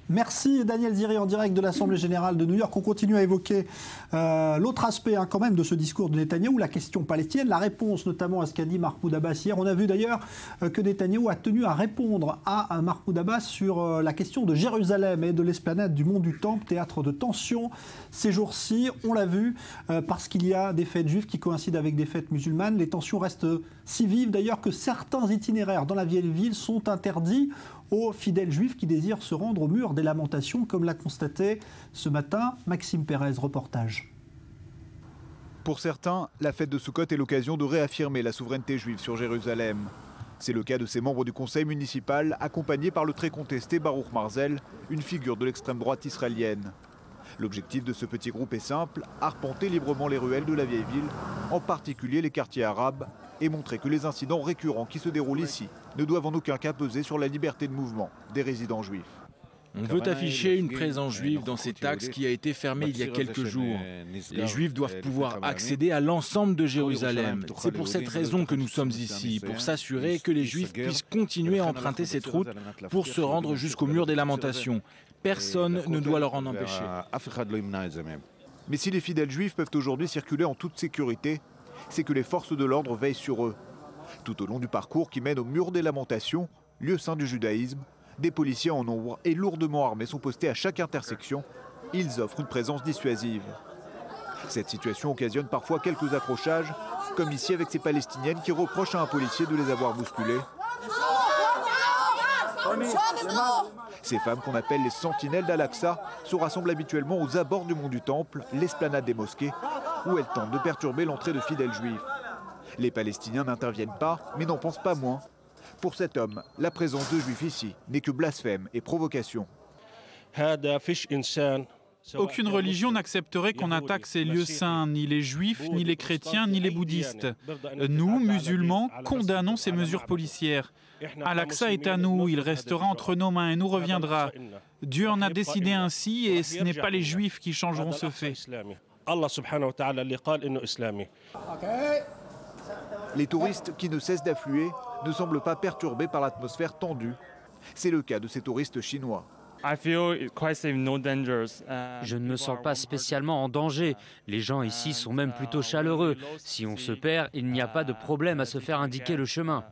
Merci Daniel Ziri en direct de l'Assemblée Générale de New York. On continue à évoquer l'autre aspect quand même de ce discours de Netanyahou, la question palestinienne, la réponse notamment à ce qu'a dit Mahmoud Abbas hier. On a vu d'ailleurs que Netanyahou a tenu à répondre à Mahmoud Abbas sur la question de Jérusalem et de l'esplanade du Mont du Temple, théâtre de tension ces jours-ci. On l'a vu parce qu'il y a des fêtes juives qui coïncident avec des fêtes musulmanes. Les tensions restent si vives d'ailleurs que certains itinéraires dans la vieille ville sont interdits aux fidèles juifs qui désirent se rendre au mur des lamentations, comme l'a constaté ce matin Maxime Pérez, reportage. Pour certains, la fête de Sukkot est l'occasion de réaffirmer la souveraineté juive sur Jérusalem. C'est le cas de ces membres du conseil municipal, accompagnés par le très contesté Baruch Marzel, une figure de l'extrême droite israélienne. L'objectif de ce petit groupe est simple, arpenter librement les ruelles de la vieille ville, en particulier les quartiers arabes, et montrer que les incidents récurrents qui se déroulent ici ne doivent en aucun cas peser sur la liberté de mouvement des résidents juifs. On veut afficher une présence juive dans cet axe qui a été fermé il y a quelques jours. Les juifs doivent pouvoir accéder à l'ensemble de Jérusalem. C'est pour cette raison que nous sommes ici, pour s'assurer que les juifs puissent continuer à emprunter cette route pour se rendre jusqu'au mur des lamentations. Personne ne doit leur en empêcher. Mais si les fidèles juifs peuvent aujourd'hui circuler en toute sécurité, c'est que les forces de l'ordre veillent sur eux. Tout au long du parcours qui mène au mur des lamentations, lieu saint du judaïsme, des policiers en nombre et lourdement armés sont postés à chaque intersection. Ils offrent une présence dissuasive. Cette situation occasionne parfois quelques accrochages, comme ici avec ces Palestiniennes qui reprochent à un policier de les avoir bousculés. Ces femmes qu'on appelle les sentinelles d'Al-Aqsa se rassemblent habituellement aux abords du mont du Temple, l'esplanade des mosquées, où elles tentent de perturber l'entrée de fidèles juifs. Les Palestiniens n'interviennent pas, mais n'en pensent pas moins. Pour cet homme, la présence de juifs ici n'est que blasphème et provocation. Aucune religion n'accepterait qu'on attaque ces lieux saints, ni les juifs, ni les chrétiens, ni les bouddhistes. Nous, musulmans, condamnons ces mesures policières. Al-Aqsa est à nous, il restera entre nos mains et nous reviendra. Dieu en a décidé ainsi et ce n'est pas les juifs qui changeront ce fait. Les touristes qui ne cessent d'affluer ne semblent pas perturbés par l'atmosphère tendue. C'est le cas de ces touristes chinois. Je ne me sens pas spécialement en danger. Les gens ici sont même plutôt chaleureux. Si on se perd, il n'y a pas de problème à se faire indiquer le chemin.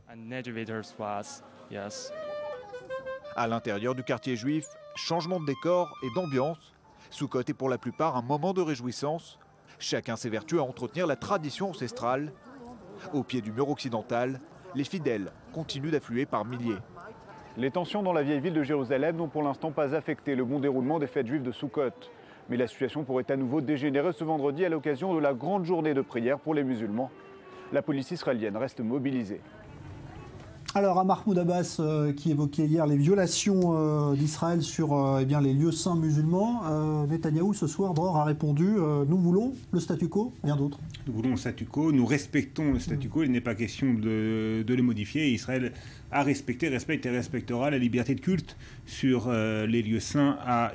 À l'intérieur du quartier juif, changement de décor et d'ambiance. Sukkot est pour la plupart un moment de réjouissance. Chacun s'évertue à entretenir la tradition ancestrale. Au pied du mur occidental, les fidèles continuent d'affluer par milliers. Les tensions dans la vieille ville de Jérusalem n'ont pour l'instant pas affecté le bon déroulement des fêtes juives de Sukkot. Mais la situation pourrait à nouveau dégénérer ce vendredi à l'occasion de la grande journée de prière pour les musulmans. La police israélienne reste mobilisée. Alors à Mahmoud Abbas qui évoquait hier les violations d'Israël sur les lieux saints musulmans, Netanyahou ce soir, Dror, a répondu nous voulons le statu quo, rien d'autre. Nous voulons le statu quo, nous respectons le statu quo, il n'est pas question de le modifier. Israël a respecté, respecte et respectera la liberté de culte sur les lieux saints à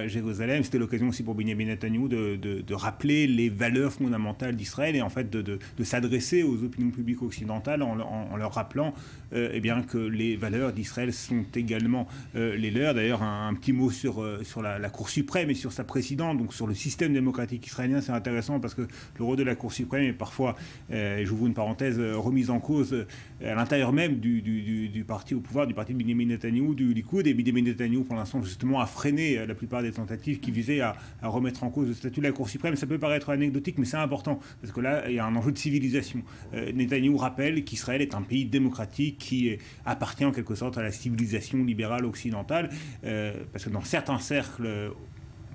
Jérusalem. C'était l'occasion aussi pour Benyamin Netanyahou de rappeler les valeurs fondamentales d'Israël et en fait de s'adresser aux opinions publiques occidentales en leur rappelant que les valeurs d'Israël sont également les leurs. D'ailleurs, un petit mot sur la Cour suprême et sur sa présidente, donc sur le système démocratique israélien, c'est intéressant parce que le rôle de la Cour suprême est parfois, j'ouvre une parenthèse, remise en cause à l'intérieur même du parti au pouvoir, du parti de Benyamin Netanyahou, du Likoud. Et Benyamin Netanyahou, pour l'instant, justement, a freiné la plupart des tentatives qui visaient à remettre en cause le statut de la Cour suprême. Ça peut paraître anecdotique, mais c'est important, parce que là, il y a un enjeu de civilisation. Netanyahou rappelle qu'Israël est un pays démocratique qui appartient en quelque sorte à la civilisation libérale occidentale, parce que dans certains cercles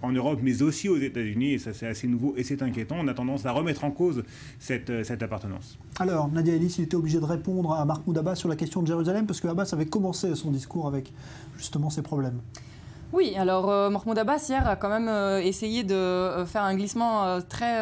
en Europe, mais aussi aux États-Unis, et ça c'est assez nouveau et c'est inquiétant. On a tendance à remettre en cause cette appartenance. Alors, Nadia Ellis, il était obligé de répondre à Mahmoud Abbas sur la question de Jérusalem, parce que Abbas avait commencé son discours avec justement ces problèmes. Oui, alors Mahmoud Abbas hier a quand même essayé de faire un glissement très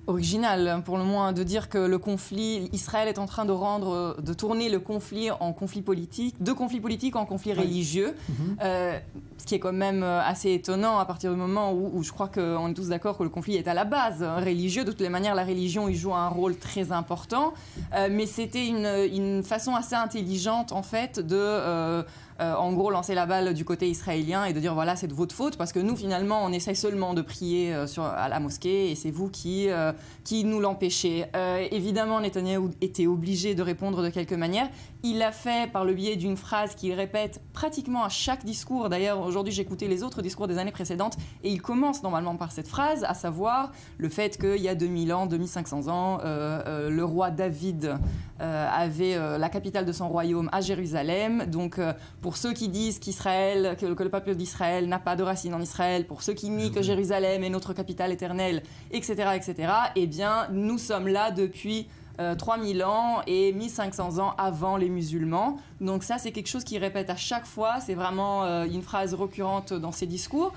original, pour le moins, de dire que le conflit, Israël est en train de tourner le conflit en conflit politique, de conflit politique en conflit religieux, ce qui est quand même assez étonnant à partir du moment où je crois qu'on est tous d'accord que le conflit est à la base religieux. De toutes les manières, la religion y joue un rôle très important, mais c'était une façon assez intelligente, en fait, de... en gros, lancer la balle du côté israélien et de dire voilà, c'est de votre faute parce que nous, finalement, on essaie seulement de prier à la mosquée et c'est vous qui nous l'empêchez. Évidemment, Netanyahou était obligé de répondre de quelque manière. Il l'a fait par le biais d'une phrase qu'il répète pratiquement à chaque discours. D'ailleurs, aujourd'hui, j'ai écouté les autres discours des années précédentes et il commence normalement par cette phrase, à savoir le fait qu'il y a 2000 ans, 2500 ans, le roi David avait la capitale de son royaume à Jérusalem. Donc, pour ceux qui disent que le peuple d'Israël n'a pas de racines en Israël, pour ceux qui nient que Jérusalem est notre capitale éternelle, etc., eh bien, nous sommes là depuis 3000 ans et 1500 ans avant les musulmans. Donc ça, c'est quelque chose qu'il répète à chaque fois. C'est vraiment une phrase récurrente dans ses discours.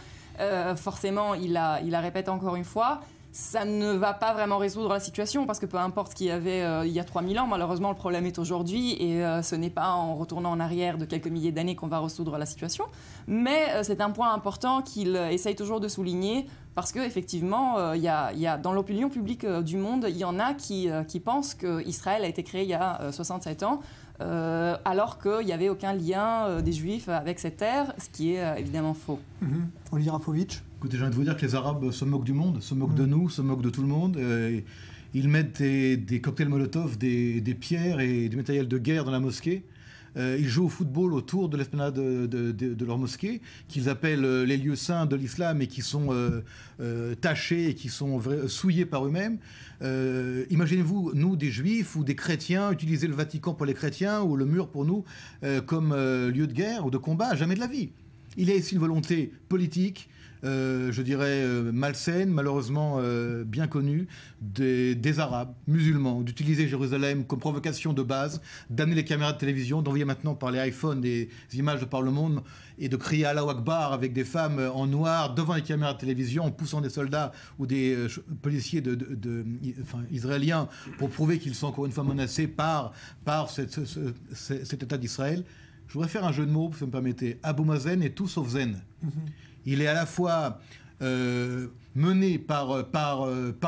Forcément, il la répète encore une fois. Ça ne va pas vraiment résoudre la situation parce que peu importe ce qu'il y avait il y a 3000 ans, malheureusement le problème est aujourd'hui et ce n'est pas en retournant en arrière de quelques milliers d'années qu'on va résoudre la situation. Mais c'est un point important qu'il essaye toujours de souligner parce qu'effectivement, il y a dans l'opinion publique du monde, il y en a qui pensent qu'Israël a été créé il y a 67 ans. Alors qu'il n'y avait aucun lien des Juifs avec cette terre, ce qui est évidemment faux. Olivier Rafovitch. Écoutez, j'ai envie de vous dire que les Arabes se moquent du monde, se moquent de nous, se moquent de tout le monde. Ils mettent des cocktails Molotov, des pierres et du matériel de guerre dans la mosquée. Ils jouent au football autour de l'esplanade de leur mosquée, qu'ils appellent les lieux saints de l'islam et qui sont tachés et qui sont souillés par eux-mêmes. Imaginez-vous, nous, des juifs ou des chrétiens, utiliser le Vatican pour les chrétiens ou le mur pour nous comme lieu de guerre ou de combat, jamais de la vie. Il y a ici une volonté politique, je dirais malsaine, malheureusement bien connue, des Arabes musulmans, d'utiliser Jérusalem comme provocation de base, d'amener les caméras de télévision, d'envoyer maintenant par les iPhones des images de par le monde et de crier Allahu Akbar avec des femmes en noir devant les caméras de télévision en poussant des soldats ou des policiers israéliens pour prouver qu'ils sont encore une fois menacés par cet État d'Israël. Je voudrais faire un jeu de mots, si vous me permettez. Abou Mazen est tout sauf zen. Il est à la fois mené par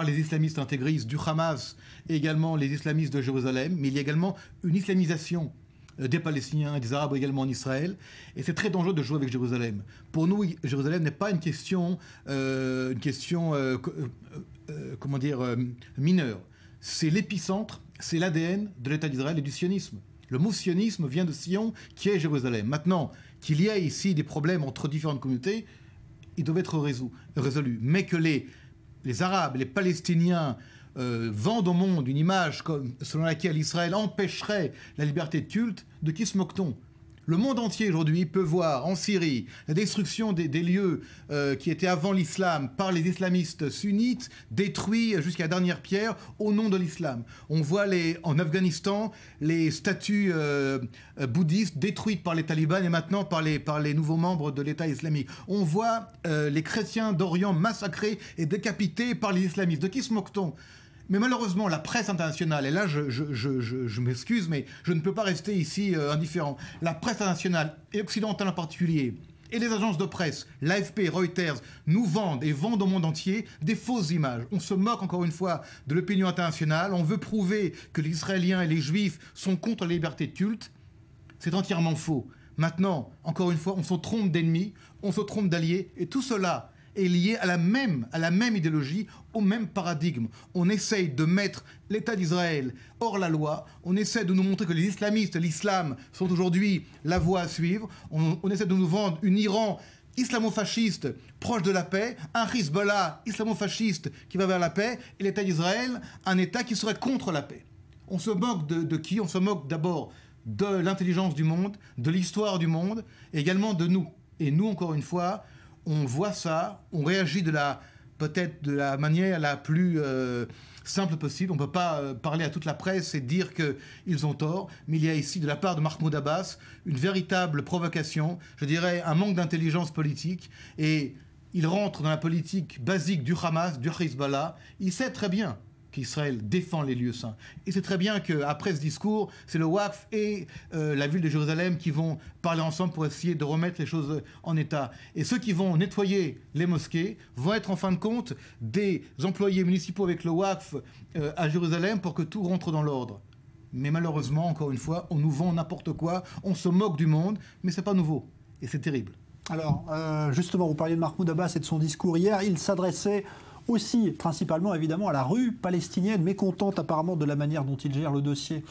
les islamistes intégristes du Hamas et également les islamistes de Jérusalem, mais il y a également une islamisation des Palestiniens et des Arabes également en Israël. Et c'est très dangereux de jouer avec Jérusalem. Pour nous, Jérusalem n'est pas une question mineure. C'est l'épicentre, c'est l'ADN de l'État d'Israël et du sionisme. Le mot sionisme vient de Sion, qui est Jérusalem. Maintenant, qu'il y ait ici des problèmes entre différentes communautés, ils doivent être résolus. Mais que les Arabes, les Palestiniens vendent au monde une image selon laquelle Israël empêcherait la liberté de culte, de qui se moque-t-on ? Le monde entier aujourd'hui peut voir en Syrie la destruction des lieux qui étaient avant l'islam par les islamistes sunnites, détruits jusqu'à la dernière pierre au nom de l'islam. On voit en Afghanistan les statues bouddhistes détruites par les talibans et maintenant par les nouveaux membres de l'État islamique. On voit les chrétiens d'Orient massacrés et décapités par les islamistes. De qui se moque-t-on ? Mais malheureusement, la presse internationale, et là je m'excuse, mais je ne peux pas rester ici indifférent. La presse internationale, et occidentale en particulier, et les agences de presse, l'AFP, Reuters, nous vendent et vendent au monde entier des fausses images. On se moque encore une fois de l'opinion internationale, on veut prouver que les Israéliens et les Juifs sont contre la liberté de culte. C'est entièrement faux. Maintenant, encore une fois, on se trompe d'ennemis, on se trompe d'alliés, et tout cela est lié à la même idéologie, au même paradigme. On essaye de mettre l'État d'Israël hors la loi, on essaie de nous montrer que les islamistes, l'islam, sont aujourd'hui la voie à suivre, on essaie de nous vendre une Iran islamo-fasciste proche de la paix, un Hezbollah islamo-fasciste qui va vers la paix, et l'État d'Israël, un État qui serait contre la paix. On se moque de qui ? On se moque d'abord de l'intelligence du monde, de l'histoire du monde, et également de nous. Et nous, encore une fois, on voit ça, on réagit peut-être de la manière la plus simple possible. On ne peut pas parler à toute la presse et dire qu'ils ont tort, mais il y a ici, de la part de Mahmoud Abbas, une véritable provocation, je dirais un manque d'intelligence politique, et il rentre dans la politique basique du Hamas, du Hezbollah. Il sait très bien qu'Israël défend les lieux saints. Et c'est très bien qu'après ce discours, c'est le Waqf et la ville de Jérusalem qui vont parler ensemble pour essayer de remettre les choses en état. Et ceux qui vont nettoyer les mosquées vont être en fin de compte des employés municipaux avec le Waqf à Jérusalem pour que tout rentre dans l'ordre. Mais malheureusement, encore une fois, on nous vend n'importe quoi, on se moque du monde, mais c'est pas nouveau. Et c'est terrible. Alors, justement, vous parliez de Mahmoud Abbas et de son discours hier. Il s'adressait aussi, principalement, évidemment, à la rue palestinienne, mécontente apparemment de la manière dont il gère le dossier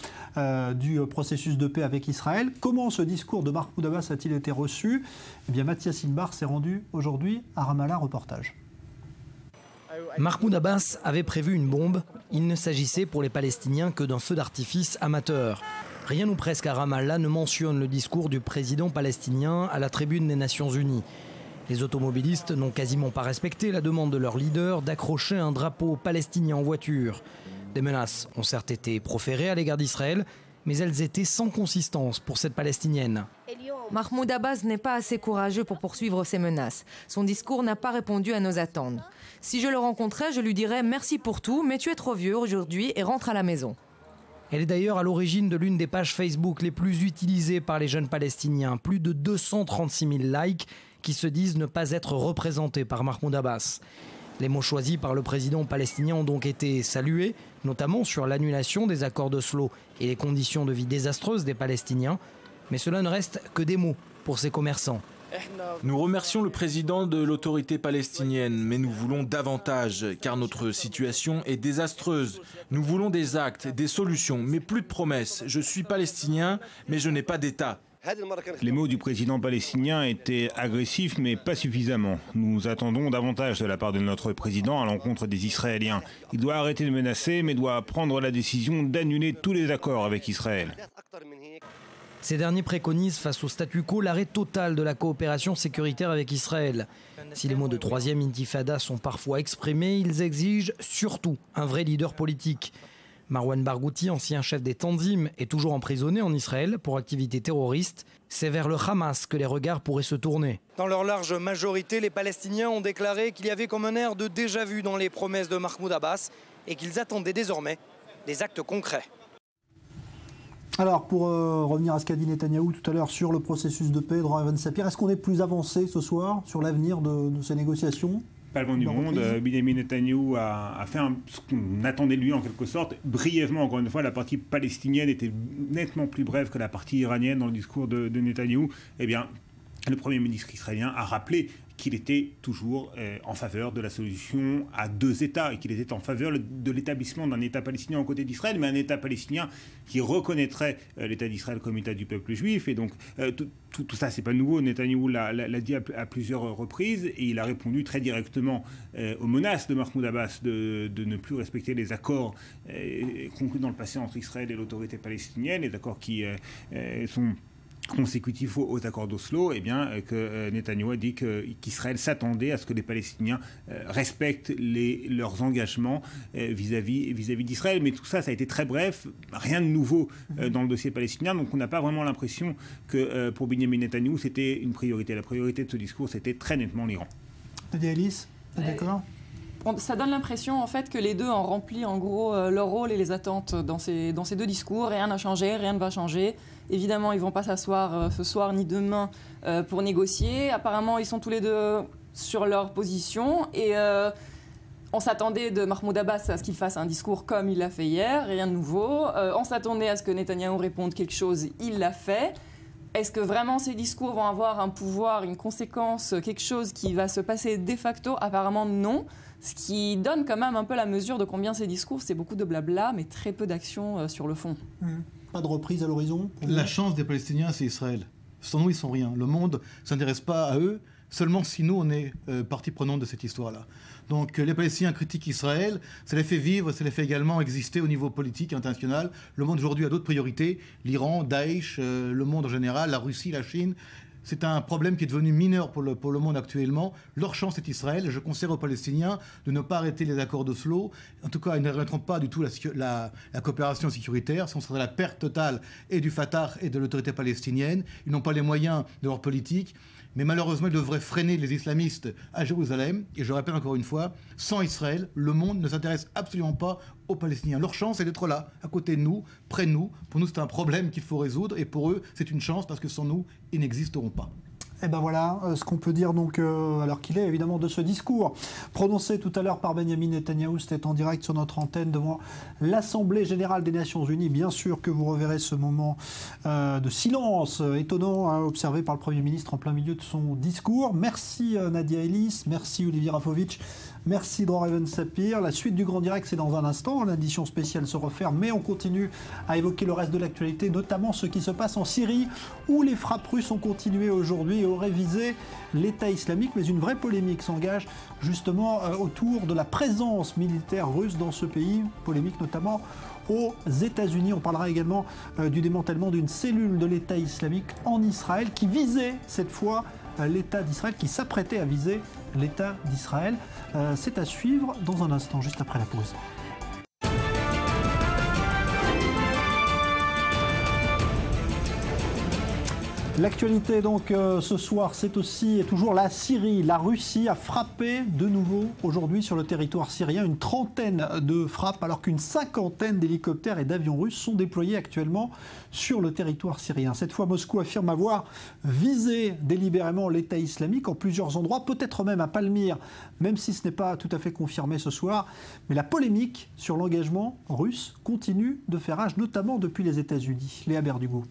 du processus de paix avec Israël. Comment ce discours de Mahmoud Abbas a-t-il été reçu? Eh bien, Mathias Inbar s'est rendu aujourd'hui à Ramallah, reportage. Mahmoud Abbas avait prévu une bombe. Il ne s'agissait pour les Palestiniens que d'un feu d'artifice amateur. Rien ou presque à Ramallah ne mentionne le discours du président palestinien à la tribune des Nations Unies. Les automobilistes n'ont quasiment pas respecté la demande de leur leader d'accrocher un drapeau palestinien en voiture. Des menaces ont certes été proférées à l'égard d'Israël, mais elles étaient sans consistance pour cette Palestinienne. Mahmoud Abbas n'est pas assez courageux pour poursuivre ces menaces. Son discours n'a pas répondu à nos attentes. Si je le rencontrais, je lui dirais « merci pour tout, mais tu es trop vieux aujourd'hui et rentre à la maison ». Elle est d'ailleurs à l'origine de l'une des pages Facebook les plus utilisées par les jeunes Palestiniens. Plus de 236 000 likes qui se disent ne pas être représentés par Mahmoud Abbas. Les mots choisis par le président palestinien ont donc été salués, notamment sur l'annulation des accords d'Oslo et les conditions de vie désastreuses des Palestiniens. Mais cela ne reste que des mots pour ces commerçants. Nous remercions le président de l'autorité palestinienne, mais nous voulons davantage, car notre situation est désastreuse. Nous voulons des actes, des solutions, mais plus de promesses. Je suis palestinien, mais je n'ai pas d'État. Les mots du président palestinien étaient agressifs, mais pas suffisamment. Nous attendons davantage de la part de notre président à l'encontre des Israéliens. Il doit arrêter de menacer, mais doit prendre la décision d'annuler tous les accords avec Israël. Ces derniers préconisent, face au statu quo, l'arrêt total de la coopération sécuritaire avec Israël. Si les mots de troisième intifada sont parfois exprimés, ils exigent surtout un vrai leader politique. Marwan Barghouti, ancien chef des Tanzim, est toujours emprisonné en Israël pour activité terroriste. C'est vers le Hamas que les regards pourraient se tourner. Dans leur large majorité, les Palestiniens ont déclaré qu'il y avait comme un air de déjà-vu dans les promesses de Mahmoud Abbas et qu'ils attendaient désormais des actes concrets. Alors, pour revenir à ce qu'a dit Netanyahou tout à l'heure sur le processus de paix, Dror Evan Sapir, est-ce qu'on est plus avancé ce soir sur l'avenir de ces négociations ? Pas le vent du monde. Benjamin Netanyahou a fait ce qu'on attendait de lui en quelque sorte. Brièvement, encore une fois, la partie palestinienne était nettement plus brève que la partie iranienne dans le discours de Netanyahou. Eh bien, le Premier ministre israélien a rappelé qu'il était toujours en faveur de la solution à deux États et qu'il était en faveur de l'établissement d'un État palestinien aux côtés d'Israël, mais un État palestinien qui reconnaîtrait l'État d'Israël comme État du peuple juif. Et donc, tout ça, c'est pas nouveau. Netanyahou l'a dit à plusieurs reprises et il a répondu très directement aux menaces de Mahmoud Abbas de ne plus respecter les accords conclus dans le passé entre Israël et l'autorité palestinienne, les accords qui sont consécutif aux accords d'Oslo, eh bien, que Netanyahou a dit qu'Israël s'attendait à ce que les Palestiniens respectent leurs engagements vis-à-vis d'Israël. Mais tout ça, ça a été très bref, rien de nouveau dans le dossier palestinien. Donc on n'a pas vraiment l'impression que pour Benjamin Netanyahou, c'était une priorité. La priorité de ce discours, c'était très nettement l'Iran. Nadia Ellis, d'accord ? Ça donne l'impression en fait que les deux ont rempli en gros leur rôle et les attentes dans ces deux discours. Rien n'a changé, rien ne va changer. Évidemment, ils ne vont pas s'asseoir ce soir ni demain pour négocier. Apparemment, ils sont tous les deux sur leur position. Et on s'attendait de Mahmoud Abbas à ce qu'il fasse un discours comme il l'a fait hier, rien de nouveau. On s'attendait à ce que Netanyahou réponde quelque chose, il l'a fait. Est-ce que vraiment ces discours vont avoir un pouvoir, une conséquence, quelque chose qui va se passer de facto? Apparemment non. Ce qui donne quand même un peu la mesure de combien ces discours, c'est beaucoup de blabla, mais très peu d'action sur le fond. Pas de reprise à l'horizon? La chance des Palestiniens, c'est Israël. Sans nous, ils sont rien. Le monde ne s'intéresse pas à eux, seulement si nous, on est partie prenante de cette histoire-là. Donc les Palestiniens critiquent Israël, ça les fait vivre, ça les fait également exister au niveau politique international. Le monde aujourd'hui a d'autres priorités, l'Iran, Daesh, le monde en général, la Russie, la Chine. C'est un problème qui est devenu mineur pour le monde actuellement. Leur chance est Israël. Je conseille aux Palestiniens de ne pas arrêter les accords d'Oslo. En tout cas, ils n'arrêteront pas du tout la coopération sécuritaire. Ce serait la perte totale et du Fatah et de l'autorité palestinienne. Ils n'ont pas les moyens de leur politique. Mais malheureusement, ils devraient freiner les islamistes à Jérusalem. Et je rappelle encore une fois, sans Israël, le monde ne s'intéresse absolument pas aux Palestiniens. Leur chance, c'est d'être là, à côté de nous, près de nous. Pour nous, c'est un problème qu'il faut résoudre. Et pour eux, c'est une chance parce que sans nous, ils n'existeront pas. Et ben voilà ce qu'on peut dire donc, alors qu'il est évidemment de ce discours prononcé tout à l'heure par Benyamin Netanyahou. C'était en direct sur notre antenne devant l'Assemblée Générale des Nations Unies. Bien sûr que vous reverrez ce moment de silence étonnant observé par le Premier ministre en plein milieu de son discours. Merci Nadia Ellis, merci Olivier Rafovitch, merci Dror Even Sapir. La suite du Grand Direct, c'est dans un instant. L'édition spéciale se referme, mais on continue à évoquer le reste de l'actualité, notamment ce qui se passe en Syrie, où les frappes russes ont continué aujourd'hui et auraient visé l'État islamique. Mais une vraie polémique s'engage justement autour de la présence militaire russe dans ce pays. Polémique notamment aux États-Unis. On parlera également du démantèlement d'une cellule de l'État islamique en Israël qui visait cette fois l'État d'Israël, qui s'apprêtait à viser l'État d'Israël. C'est à suivre dans un instant, juste après la pause. L'actualité donc ce soir, c'est aussi et toujours la Syrie. La Russie a frappé de nouveau aujourd'hui sur le territoire syrien une trentaine de frappes alors qu'une cinquantaine d'hélicoptères et d'avions russes sont déployés actuellement sur le territoire syrien. Cette fois, Moscou affirme avoir visé délibérément l'État islamique en plusieurs endroits, peut-être même à Palmyre, même si ce n'est pas tout à fait confirmé ce soir. Mais la polémique sur l'engagement russe continue de faire rage, notamment depuis les États-Unis. Léa Berdugo.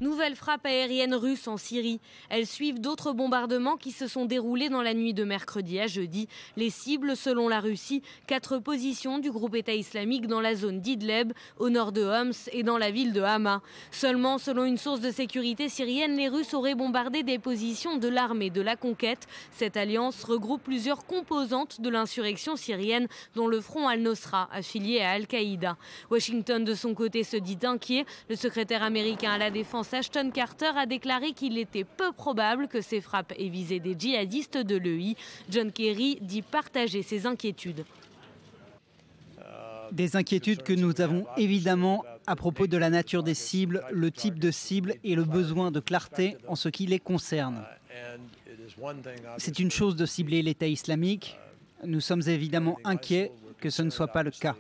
Nouvelles frappes aériennes russes en Syrie. Elles suivent d'autres bombardements qui se sont déroulés dans la nuit de mercredi à jeudi. Les cibles, selon la Russie, 4 positions du groupe État islamique dans la zone d'Idleb, au nord de Homs et dans la ville de Hama. Seulement, selon une source de sécurité syrienne, les Russes auraient bombardé des positions de l'armée de la conquête. Cette alliance regroupe plusieurs composantes de l'insurrection syrienne, dont le Front al-Nosra, affilié à Al-Qaïda. Washington, de son côté, se dit inquiet. Le secrétaire américain à la défense Ashton Carter a déclaré qu'il était peu probable que ces frappes aient visé des djihadistes de l'EI. John Kerry dit partager ses inquiétudes. Des inquiétudes que nous avons évidemment à propos de la nature des cibles, le type de cible et le besoin de clarté en ce qui les concerne. C'est une chose de cibler l'État islamique. Nous sommes évidemment inquiets que ce ne soit pas le cas.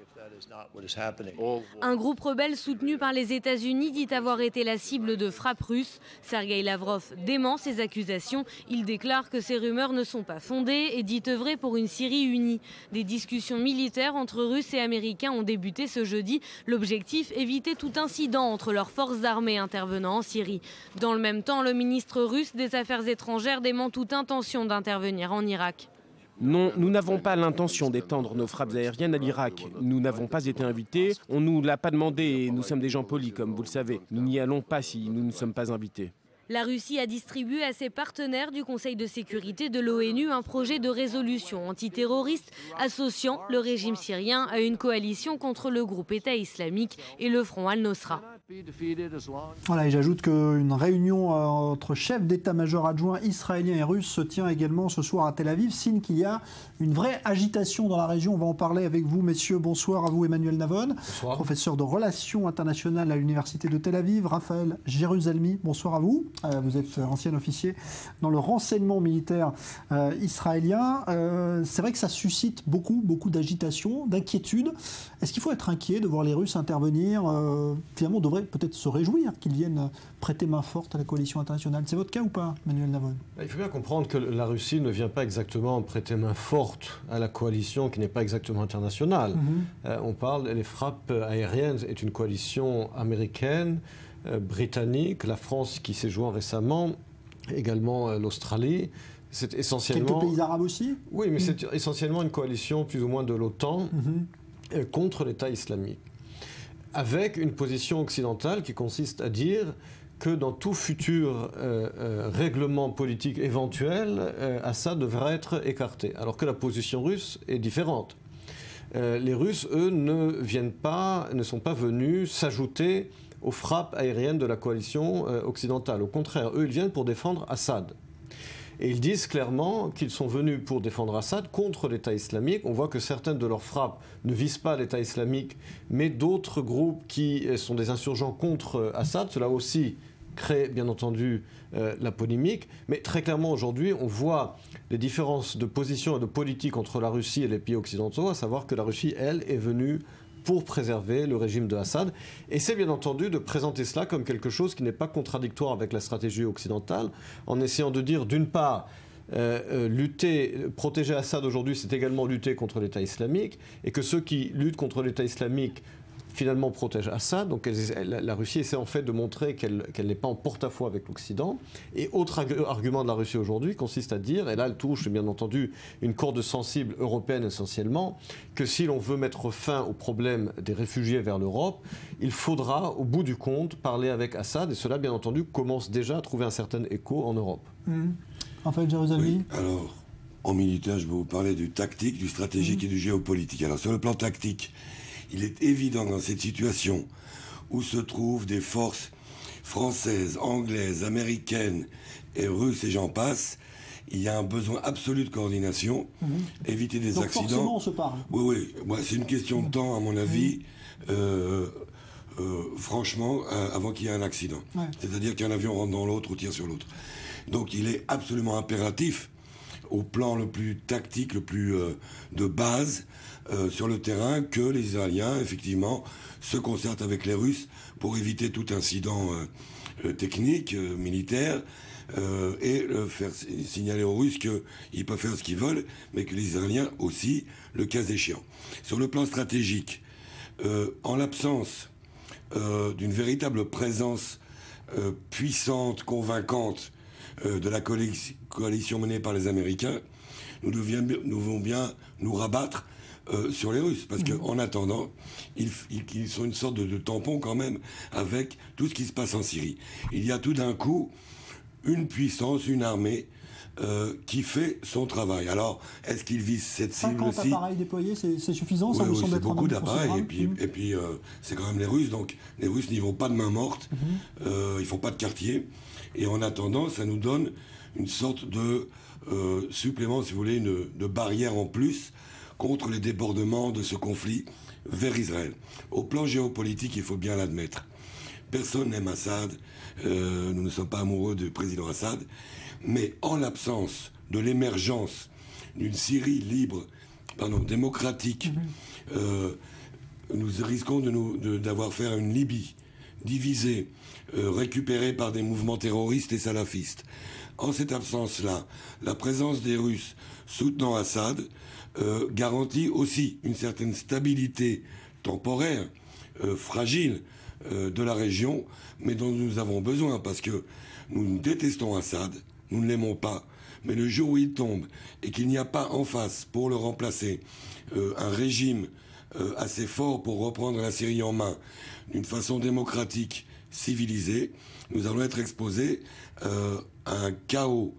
Un groupe rebelle soutenu par les États-Unis dit avoir été la cible de frappes russes. Sergueï Lavrov dément ces accusations. Il déclare que ces rumeurs ne sont pas fondées et dit œuvrer pour une Syrie unie. Des discussions militaires entre Russes et Américains ont débuté ce jeudi. L'objectif, éviter tout incident entre leurs forces armées intervenant en Syrie. Dans le même temps, le ministre russe des Affaires étrangères dément toute intention d'intervenir en Irak. Non, nous n'avons pas l'intention d'étendre nos frappes aériennes à l'Irak. Nous n'avons pas été invités, on ne nous l'a pas demandé et nous sommes des gens polis, comme vous le savez. Nous n'y allons pas si nous ne sommes pas invités. La Russie a distribué à ses partenaires du Conseil de sécurité de l'ONU un projet de résolution antiterroriste associant le régime syrien à une coalition contre le groupe État islamique et le Front al-Nosra. Voilà, et j'ajoute qu'une réunion entre chefs d'état-major adjoints israéliens et russes se tient également ce soir à Tel Aviv, signe qu'il y a une vraie agitation dans la région. On va en parler avec vous, messieurs. Bonsoir à vous, Emmanuel Navon, bonsoir. Professeur de relations internationales à l'Université de Tel Aviv. Raphaël Jérusalemi, bonsoir à vous. Vous êtes ancien officier dans le renseignement militaire israélien. C'est vrai que ça suscite beaucoup d'agitation, d'inquiétude. Est-ce qu'il faut être inquiet de voir les Russes intervenir finalement, on devrait peut-être se réjouir qu'ils viennent prêter main forte à la coalition internationale. C'est votre cas ou pas, Emmanuel Navon? Il faut bien comprendre que la Russie ne vient pas exactement prêter main forte à la coalition qui n'est pas exactement internationale. On parle, les frappes aériennes est une coalition américaine, britannique, la France qui s'est joint récemment, également l'Australie. C'est essentiellement... Quelques pays arabes aussi? Oui, mais c'est essentiellement une coalition plus ou moins de l'OTAN contre l'État islamique, avec une position occidentale qui consiste à dire que dans tout futur règlement politique éventuel, Assad devrait être écarté, alors que la position russe est différente. Les Russes, eux, ne sont pas venus s'ajouter aux frappes aériennes de la coalition occidentale. Au contraire, eux, ils viennent pour défendre Assad. Et ils disent clairement qu'ils sont venus pour défendre Assad contre l'État islamique. On voit que certaines de leurs frappes ne visent pas l'État islamique, mais d'autres groupes qui sont des insurgents contre Assad. Cela aussi crée, bien entendu, la polémique. Mais très clairement, aujourd'hui, on voit les différences de position et de politique entre la Russie et les pays occidentaux, à savoir que la Russie, elle, est venue pour préserver le régime de Assad. Et c'est bien entendu de présenter cela comme quelque chose qui n'est pas contradictoire avec la stratégie occidentale, en essayant de dire, d'une part, protéger Assad aujourd'hui, c'est également lutter contre l'État islamique, et que ceux qui luttent contre l'État islamique finalement protège Assad. Donc la Russie essaie en fait de montrer qu'elle n'est pas en porte-à-faux avec l'Occident. Et autre argument de la Russie aujourd'hui consiste à dire, et là elle touche bien entendu une corde sensible européenne essentiellement, que si l'on veut mettre fin au problème des réfugiés vers l'Europe, il faudra au bout du compte parler avec Assad. Et cela bien entendu commence déjà à trouver un certain écho en Europe. Raphaël Jérusalemi. Oui, alors, en militaire, je vais vous parler du tactique, du stratégique et du géopolitique. Alors sur le plan tactique, il est évident dans cette situation où se trouvent des forces françaises, anglaises, américaines et russes et j'en passe, il y a un besoin absolu de coordination, éviter des donc accidents. Forcément, on se parle. Oui, c'est une question de temps, à mon avis, franchement, avant qu'il y ait un accident. Ouais. C'est-à-dire qu'un avion rentre dans l'autre ou tire sur l'autre. Donc il est absolument impératif, au plan le plus tactique, le plus de base, sur le terrain, que les Israéliens, effectivement, se concertent avec les Russes pour éviter tout incident technique, militaire, et faire signaler aux Russes qu'ils peuvent faire ce qu'ils veulent, mais que les Israéliens aussi, le cas échéant. Sur le plan stratégique, en l'absence d'une véritable présence puissante, convaincante de la coalition menée par les Américains, nous devons bien nous rabattre sur les Russes, parce qu'en attendant, ils sont une sorte de tampon quand même avec tout ce qui se passe en Syrie. Il y a tout d'un coup une puissance, une armée qui fait son travail. Alors, est-ce qu'ils visent cette cible aussi ? 50 appareils déployés, c'est suffisant, ça vous semble être beaucoup d'appareils, et puis c'est quand même les Russes, donc les Russes n'y vont pas de main morte, ils font pas de quartier, et en attendant, ça nous donne une sorte de supplément, si vous voulez, de barrière en plus contre les débordements de ce conflit vers Israël. Au plan géopolitique, il faut bien l'admettre. Personne n'aime Assad, nous ne sommes pas amoureux du président Assad, mais en l'absence de l'émergence d'une Syrie libre, démocratique, nous risquons d'avoir faire une Libye divisée, récupérée par des mouvements terroristes et salafistes. En cette absence-là, la présence des Russes soutenant Assad garantit aussi une certaine stabilité temporaire, fragile, de la région, mais dont nous avons besoin, parce que nous détestons Assad, nous ne l'aimons pas, mais le jour où il tombe et qu'il n'y a pas en face pour le remplacer un régime assez fort pour reprendre la Syrie en main d'une façon démocratique, civilisée, nous allons être exposés à un chaos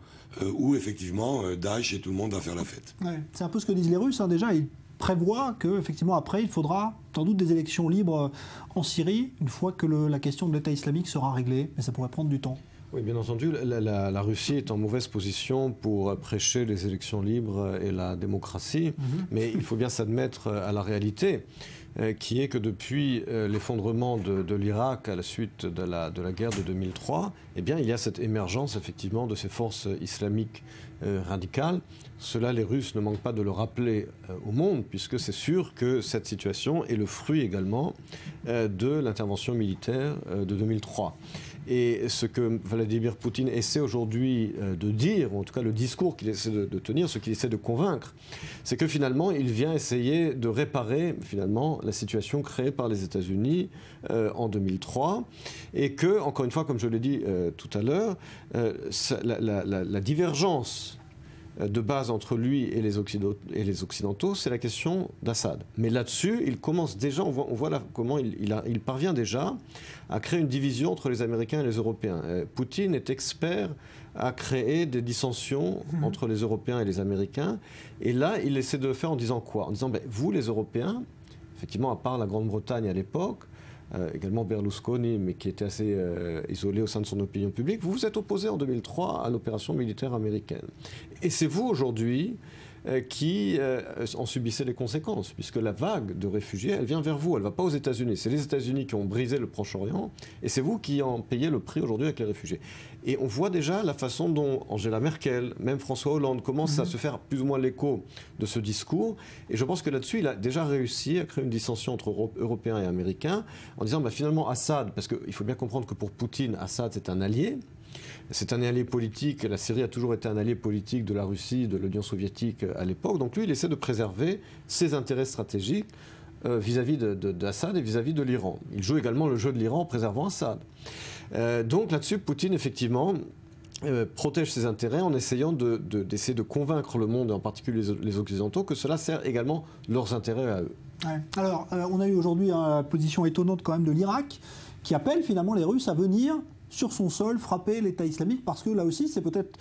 où effectivement Daesh et tout le monde va faire la fête. Ouais, c'est un peu ce que disent les Russes, déjà, ils prévoient qu'effectivement après il faudra sans doute des élections libres en Syrie, une fois que la question de l'État islamique sera réglée, mais ça pourrait prendre du temps. Oui, bien entendu, la Russie est en mauvaise position pour prêcher les élections libres et la démocratie, mais il faut bien s'admettre à la réalité, qui est que depuis l'effondrement de l'Irak à la suite de la guerre de 2003, eh bien, il y a cette émergence effectivement de ces forces islamiques radicales. Cela, les Russes ne manquent pas de le rappeler au monde, puisque c'est sûr que cette situation est le fruit également de l'intervention militaire de 2003. Et ce que Vladimir Poutine essaie aujourd'hui de dire, ou en tout cas le discours qu'il essaie de tenir, ce qu'il essaie de convaincre, c'est que finalement il vient essayer de réparer finalement la situation créée par les États-Unis en 2003, et que, encore une fois, comme je l'ai dit tout à l'heure, la divergence de base entre lui et les Occidentaux, c'est la question d'Assad. Mais là-dessus, il commence déjà, on voit là comment il parvient déjà à créer une division entre les Américains et les Européens. Poutine est expert à créer des dissensions entre les Européens et les Américains. Et là, il essaie de le faire en disant quoi ? En disant, vous, les Européens, effectivement, à part la Grande-Bretagne à l'époque, également Berlusconi, mais qui était assez isolé au sein de son opinion publique. Vous vous êtes opposé en 2003 à l'opération militaire américaine. Et c'est vous aujourd'hui qui en subissez les conséquences, puisque la vague de réfugiés, elle vient vers vous, elle ne va pas aux États-Unis. C'est les États-Unis qui ont brisé le Proche-Orient, et c'est vous qui en payez le prix aujourd'hui avec les réfugiés. Et on voit déjà la façon dont Angela Merkel, même François Hollande, commencent à se faire plus ou moins l'écho de ce discours. Et je pense que là-dessus, il a déjà réussi à créer une dissension entre Européens et Américains, en disant finalement Assad, parce qu'il faut bien comprendre que pour Poutine, Assad c'est un allié. C'est un allié politique, la Syrie a toujours été un allié politique de la Russie, de l'Union soviétique à l'époque. Donc lui, il essaie de préserver ses intérêts stratégiques vis-à-vis d'Assad et vis-à-vis de l'Iran. Il joue également le jeu de l'Iran en préservant Assad. Donc là-dessus, Poutine, effectivement, protège ses intérêts en essayant d'essayer de convaincre le monde, en particulier les Occidentaux, que cela sert également leurs intérêts à eux. Ouais. Alors, on a eu aujourd'hui une position étonnante quand même de l'Irak, qui appelle finalement les Russes à venir sur son sol frapper l'État islamique, parce que là aussi c'est peut-être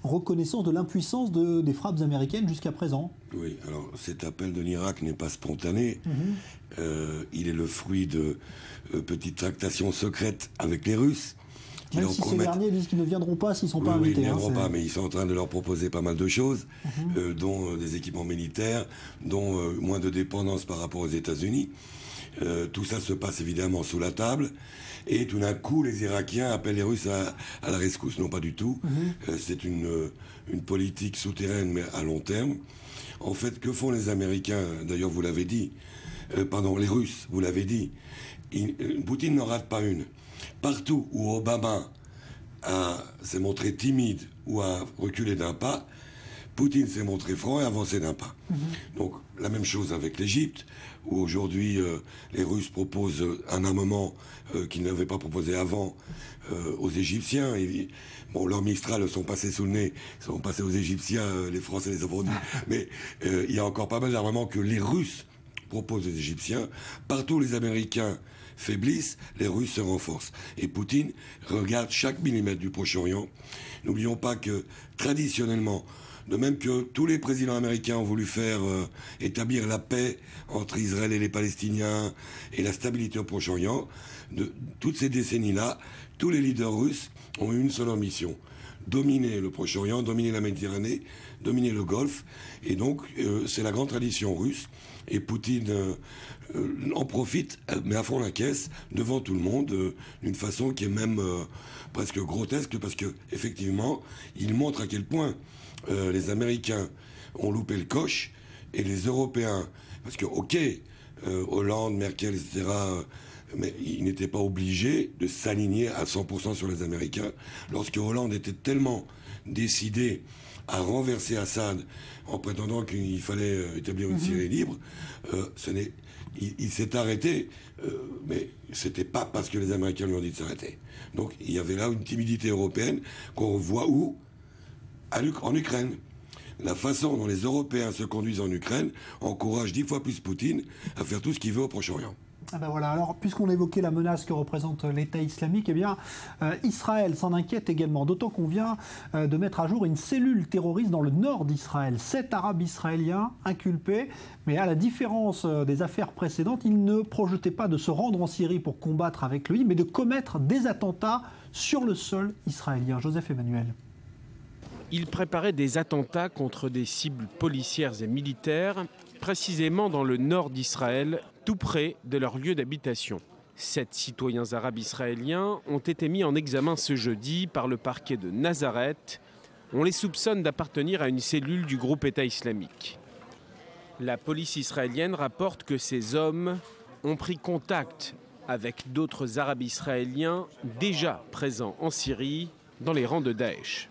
reconnaissance de l'impuissance des frappes américaines jusqu'à présent. Oui, alors cet appel de l'Irak n'est pas spontané. Il est le fruit de petites tractations secrètes avec les Russes. Même si ces derniers disent qu'ils ne viendront pas s'ils ne sont pas invités. Ils ne viendront pas, mais ils sont en train de leur proposer pas mal de choses, dont des équipements militaires, dont moins de dépendance par rapport aux États-Unis. Tout ça se passe évidemment sous la table. Et tout d'un coup, les Irakiens appellent les Russes à la rescousse. Non, pas du tout. C'est une politique souterraine, mais à long terme. En fait, que font les Américains? D'ailleurs, vous l'avez dit. Les Russes, vous l'avez dit. Poutine n'en rate pas une. Partout où Obama s'est montré timide ou a reculé d'un pas, Poutine s'est montré franc et avancé d'un pas. Donc, la même chose avec l'Égypte, où aujourd'hui les Russes proposent un armement qu'ils n'avaient pas proposé avant aux Égyptiens. Bon, leurs Mistral sont passés sous le nez, sont passés aux Égyptiens, les Français les ont vendus. Mais il y a encore pas mal d'armements que les Russes proposent aux Égyptiens. Partout où les Américains faiblissent, les Russes se renforcent. Et Poutine regarde chaque millimètre du Proche-Orient. N'oublions pas que, traditionnellement, de même que tous les présidents américains ont voulu faire établir la paix entre Israël et les Palestiniens et la stabilité au Proche-Orient, de toutes ces décennies-là, tous les leaders russes ont eu une seule ambition: dominer le Proche-Orient, dominer la Méditerranée, dominer le Golfe. Et donc, c'est la grande tradition russe. Et Poutine en profite, mais à fond la caisse, devant tout le monde, d'une façon qui est même presque grotesque, parce qu'effectivement, il montre à quel point les Américains ont loupé le coche, et les Européens, parce que, ok, Hollande, Merkel, etc., mais ils n'étaient pas obligés de s'aligner à 100% sur les Américains. Lorsque Hollande était tellement décidé à renverser Assad en prétendant qu'il fallait établir une Syrie libre, il s'est arrêté, mais c'était pas parce que les Américains lui ont dit de s'arrêter. Donc il y avait là une timidité européenne qu'on voit où? En Ukraine. La façon dont les Européens se conduisent en Ukraine encourage 10 fois plus Poutine à faire tout ce qu'il veut au Proche-Orient. Ah ben voilà. Alors, puisqu'on évoquait la menace que représente l'État islamique, eh bien, Israël s'en inquiète également, d'autant qu'on vient de mettre à jour une cellule terroriste dans le nord d'Israël. 7 Arabes israéliens inculpés, mais à la différence des affaires précédentes, ils ne projetaient pas de se rendre en Syrie pour combattre avec lui, mais de commettre des attentats sur le sol israélien. Joseph Emmanuel. Ils préparaient des attentats contre des cibles policières et militaires, précisément dans le nord d'Israël, tout près de leur lieu d'habitation. 7 citoyens arabes israéliens ont été mis en examen ce jeudi par le parquet de Nazareth. On les soupçonne d'appartenir à une cellule du groupe État islamique. La police israélienne rapporte que ces hommes ont pris contact avec d'autres arabes israéliens déjà présents en Syrie, dans les rangs de Daesh.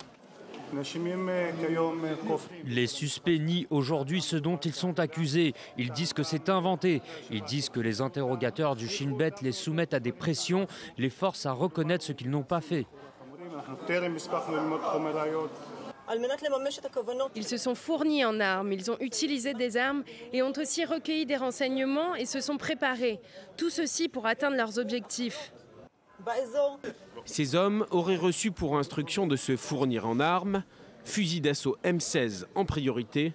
Les suspects nient aujourd'hui ce dont ils sont accusés. Ils disent que c'est inventé. Ils disent que les interrogateurs du Shin Bet les soumettent à des pressions, les forcent à reconnaître ce qu'ils n'ont pas fait. Ils se sont fournis en armes, ils ont utilisé des armes et ont aussi recueilli des renseignements et se sont préparés. Tout ceci pour atteindre leurs objectifs. Ces hommes auraient reçu pour instruction de se fournir en armes, fusils d'assaut M16 en priorité,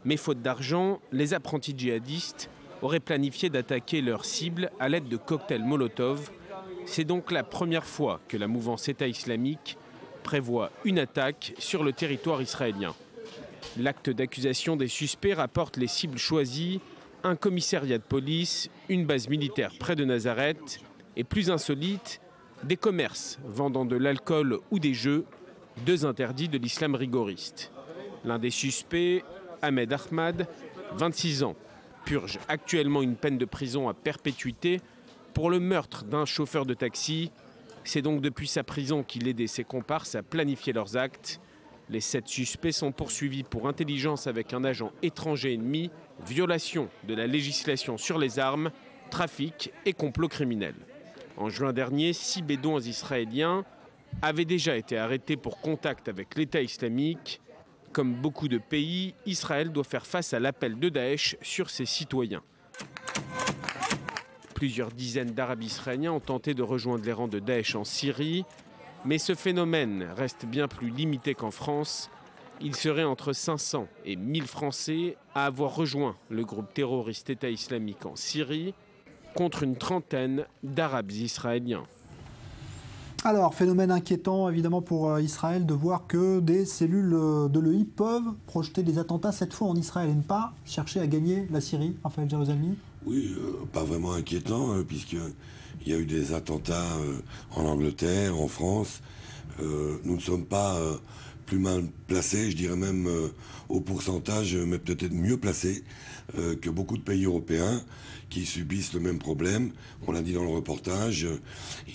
mais faute d'argent, les apprentis djihadistes auraient planifié d'attaquer leur cible à l'aide de cocktails Molotov. C'est donc la première fois que la mouvance État islamique prévoit une attaque sur le territoire israélien. L'acte d'accusation des suspects rapporte les cibles choisies, un commissariat de police, une base militaire près de Nazareth et, plus insolite, des commerces vendant de l'alcool ou des jeux, 2 interdits de l'islam rigoriste. L'un des suspects, Ahmed Ahmad, 26 ans, purge actuellement une peine de prison à perpétuité pour le meurtre d'un chauffeur de taxi. C'est donc depuis sa prison qu'il aidait ses comparses à planifier leurs actes. Les 7 suspects sont poursuivis pour intelligence avec un agent étranger ennemi, violation de la législation sur les armes, trafic et complot criminel. En juin dernier, 6 bédouins israéliens avaient déjà été arrêtés pour contact avec l'État islamique. Comme beaucoup de pays, Israël doit faire face à l'appel de Daesh sur ses citoyens. Plusieurs dizaines d'Arabes israéliens ont tenté de rejoindre les rangs de Daesh en Syrie. Mais ce phénomène reste bien plus limité qu'en France. Il serait entre 500 et 1000 Français à avoir rejoint le groupe terroriste État islamique en Syrie, contre une trentaine d'Arabes israéliens. Alors, phénomène inquiétant évidemment pour Israël de voir que des cellules de l'EI peuvent projeter des attentats, cette fois en Israël, et ne pas chercher à gagner la Syrie, Raphaël Jérusalemi. Oui, pas vraiment inquiétant, puisqu'il y a eu des attentats en Angleterre, en France. Nous ne sommes pas plus mal placés, je dirais même au pourcentage, mais peut-être mieux placés que beaucoup de pays européens qui subissent le même problème. On l'a dit dans le reportage,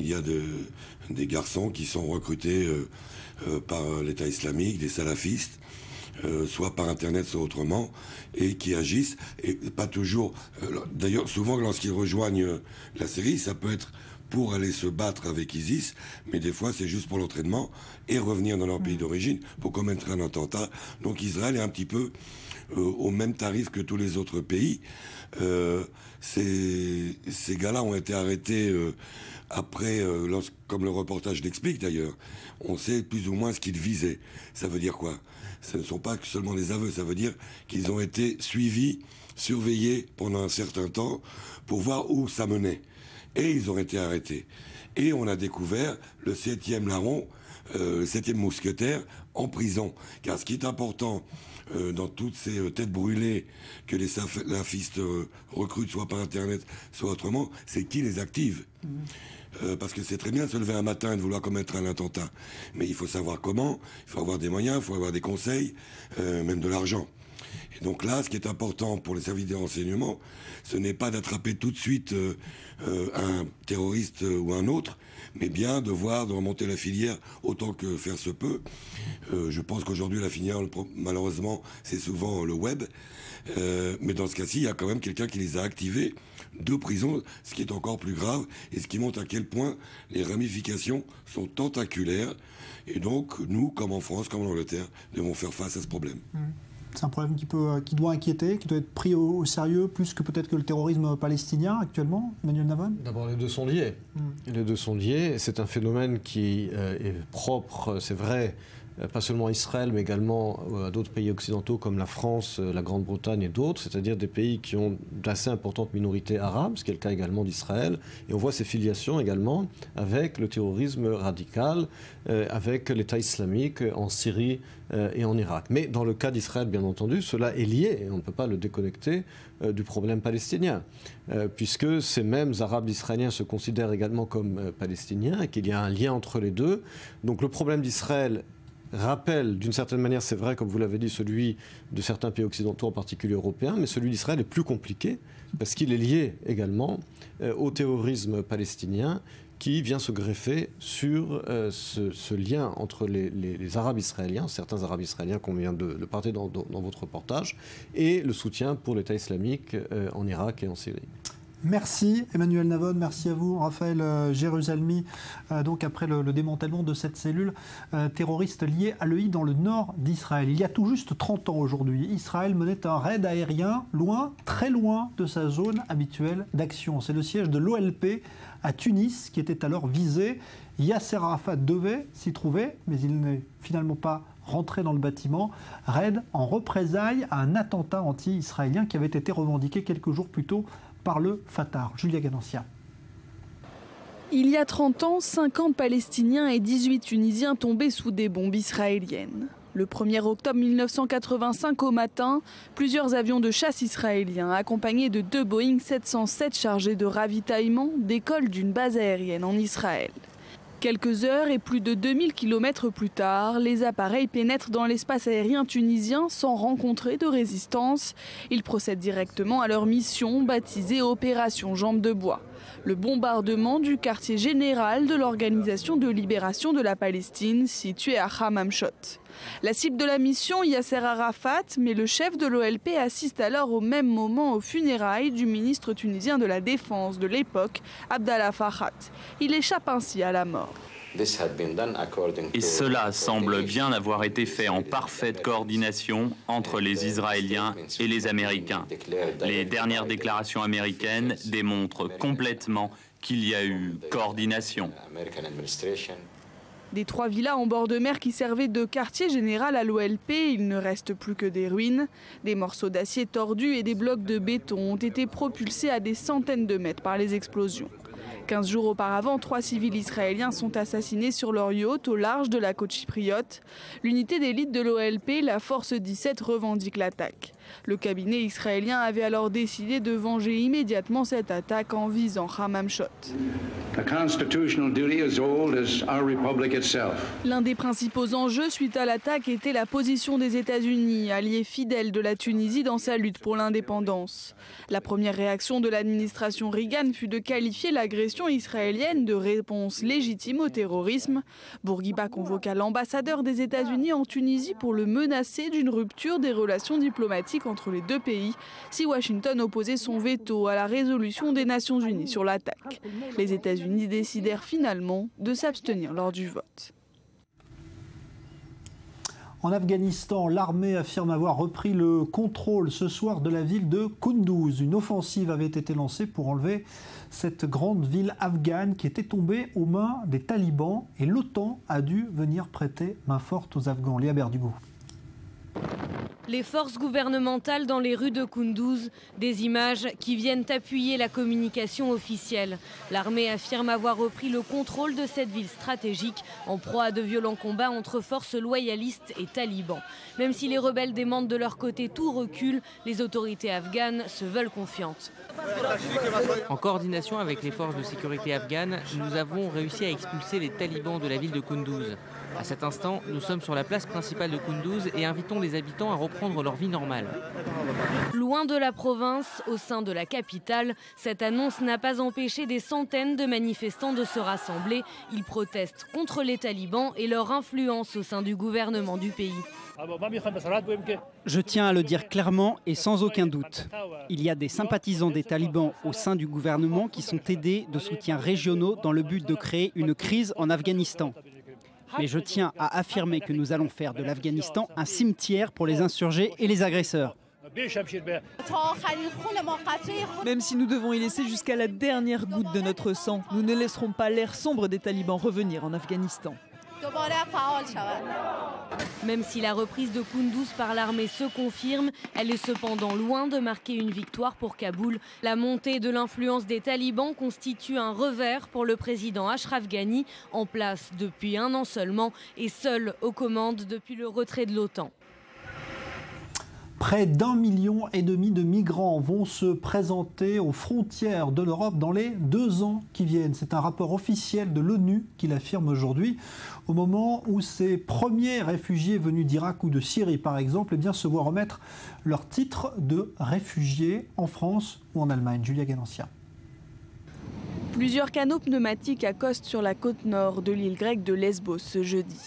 il y a des garçons qui sont recrutés par l'État islamique, des salafistes, soit par Internet, soit autrement, et qui agissent, et pas toujours... D'ailleurs, souvent, lorsqu'ils rejoignent la Syrie, ça peut être pour aller se battre avec ISIS, mais des fois, c'est juste pour l'entraînement, et revenir dans leur pays d'origine pour commettre un attentat. Donc Israël est un petit peu au même tarif que tous les autres pays. Ces gars-là ont été arrêtés après, comme le reportage l'explique d'ailleurs, on sait plus ou moins ce qu'ils visaient. Ça veut dire quoi? Ce ne sont pas seulement des aveux, ça veut dire qu'ils ont été suivis, surveillés pendant un certain temps pour voir où ça menait. Et ils ont été arrêtés. Et on a découvert le 7e larron, le 7e mousquetaire, en prison. Car ce qui est important dans toutes ces têtes brûlées que les salafistes recrutent, soit par Internet, soit autrement, c'est qui les active. Parce que c'est très bien de se lever un matin et de vouloir commettre un attentat. Mais il faut savoir comment, il faut avoir des moyens, il faut avoir des conseils, même de l'argent. Et donc là, ce qui est important pour les services de renseignement, ce n'est pas d'attraper tout de suite un terroriste ou un autre, mais bien de remonter la filière autant que faire se peut. Je pense qu'aujourd'hui, la filière, malheureusement, c'est souvent le web. Mais dans ce cas-ci, il y a quand même quelqu'un qui les a activés de prison, ce qui est encore plus grave, et ce qui montre à quel point les ramifications sont tentaculaires. Et donc, nous, comme en France, comme en Angleterre, devons faire face à ce problème. C'est un problème qui doit inquiéter, qui doit être pris au sérieux, plus que peut-être que le terrorisme palestinien actuellement, Emmanuel Navon. D'abord, les deux sont liés. Les deux sont liés. C'est un phénomène qui est propre, c'est vrai, pas seulement à Israël, mais également à d'autres pays occidentaux comme la France, la Grande-Bretagne et d'autres, c'est-à-dire des pays qui ont d'assez importantes minorités arabes, ce qui est le cas également d'Israël. Et on voit ces filiations également avec le terrorisme radical, avec l'État islamique en Syrie et en Irak. Mais dans le cas d'Israël, bien entendu, cela est lié, et on ne peut pas le déconnecter du problème palestinien, puisque ces mêmes Arabes israéliens se considèrent également comme palestiniens, et qu'il y a un lien entre les deux. Donc le problème d'Israël rappelle, d'une certaine manière, c'est vrai, comme vous l'avez dit, celui de certains pays occidentaux, en particulier européens, mais celui d'Israël est plus compliqué, parce qu'il est lié également au terrorisme palestinien, qui vient se greffer sur ce lien entre les Arabes israéliens, certains Arabes israéliens qu'on vient de parler dans votre reportage, et le soutien pour l'État islamique en Irak et en Syrie. Merci Emmanuel Navon, merci à vous Raphaël Jérusalemi. Donc après le démantèlement de cette cellule terroriste liée à l'EI dans le nord d'Israël. Il y a tout juste 30 ans aujourd'hui, Israël menait un raid aérien loin, très loin de sa zone habituelle d'action. C'est le siège de l'OLP à Tunis qui était alors visé. Yasser Arafat devait s'y trouver, mais il n'est finalement pas rentrer dans le bâtiment. Raid en représailles à un attentat anti-israélien qui avait été revendiqué quelques jours plus tôt par le Fatah. Julia Ganancia. Il y a 30 ans, 50 Palestiniens et 18 Tunisiens tombaient sous des bombes israéliennes. Le 1er octobre 1985 au matin, plusieurs avions de chasse israéliens accompagnés de 2 Boeing 707 chargés de ravitaillement décollent d'une base aérienne en Israël. Quelques heures et plus de 2000 km plus tard, les appareils pénètrent dans l'espace aérien tunisien sans rencontrer de résistance. Ils procèdent directement à leur mission baptisée Opération Jambe de Bois. Le bombardement du quartier général de l'Organisation de libération de la Palestine, situé à Hamamshot. La cible de la mission, Yasser Arafat, mais le chef de l'OLP assiste alors au même moment aux funérailles du ministre tunisien de la Défense de l'époque, Abdallah Farhat. Il échappe ainsi à la mort. Et cela semble bien avoir été fait en parfaite coordination entre les Israéliens et les Américains. Les dernières déclarations américaines démontrent complètement qu'il y a eu coordination. Des 3 villas en bord de mer qui servaient de quartier général à l'OLP, il ne reste plus que des ruines. Des morceaux d'acier tordus et des blocs de béton ont été propulsés à des centaines de mètres par les explosions. 15 jours auparavant, 3 civils israéliens sont assassinés sur leur yacht au large de la côte chypriote. L'unité d'élite de l'OLP, la Force 17, revendique l'attaque. Le cabinet israélien avait alors décidé de venger immédiatement cette attaque en visant Hamamshot. L'un des principaux enjeux suite à l'attaque était la position des États-Unis, alliés fidèles de la Tunisie dans sa lutte pour l'indépendance. La première réaction de l'administration Reagan fut de qualifier l'agression israélienne de réponse légitime au terrorisme. Bourguiba convoqua l'ambassadeur des États-Unis en Tunisie pour le menacer d'une rupture des relations diplomatiques entre les deux pays si Washington opposait son veto à la résolution des Nations Unies sur l'attaque. Les États-Unis décidèrent finalement de s'abstenir lors du vote. En Afghanistan, l'armée affirme avoir repris le contrôle ce soir de la ville de Kunduz. Une offensive avait été lancée pour enlever cette grande ville afghane qui était tombée aux mains des talibans et l'OTAN a dû venir prêter main forte aux Afghans. Léa Berdugo. Les forces gouvernementales dans les rues de Kunduz, des images qui viennent appuyer la communication officielle. L'armée affirme avoir repris le contrôle de cette ville stratégique en proie à de violents combats entre forces loyalistes et talibans. Même si les rebelles demandent de leur côté tout recul, les autorités afghanes se veulent confiantes. En coordination avec les forces de sécurité afghanes, nous avons réussi à expulser les talibans de la ville de Kunduz. À cet instant, nous sommes sur la place principale de Kunduz et invitons les habitants à reprendre leur vie normale. Loin de la province, au sein de la capitale, cette annonce n'a pas empêché des centaines de manifestants de se rassembler. Ils protestent contre les talibans et leur influence au sein du gouvernement du pays. Je tiens à le dire clairement et sans aucun doute. Il y a des sympathisants des talibans au sein du gouvernement qui sont aidés de soutiens régionaux dans le but de créer une crise en Afghanistan. Mais je tiens à affirmer que nous allons faire de l'Afghanistan un cimetière pour les insurgés et les agresseurs. Même si nous devons y laisser jusqu'à la dernière goutte de notre sang, nous ne laisserons pas l'ère sombre des talibans revenir en Afghanistan. Même si la reprise de Kunduz par l'armée se confirme, elle est cependant loin de marquer une victoire pour Kaboul. La montée de l'influence des talibans constitue un revers pour le président Ashraf Ghani, en place depuis 1 an seulement et seul aux commandes depuis le retrait de l'OTAN. Près d'1,5 million de migrants vont se présenter aux frontières de l'Europe dans les 2 ans qui viennent. C'est un rapport officiel de l'ONU qui l'affirme aujourd'hui, au moment où ces premiers réfugiés venus d'Irak ou de Syrie, par exemple, se voient remettre leur titre de réfugiés en France ou en Allemagne. Julia Ganancia. Plusieurs canots pneumatiques accostent sur la côte nord de l'île grecque de Lesbos ce jeudi.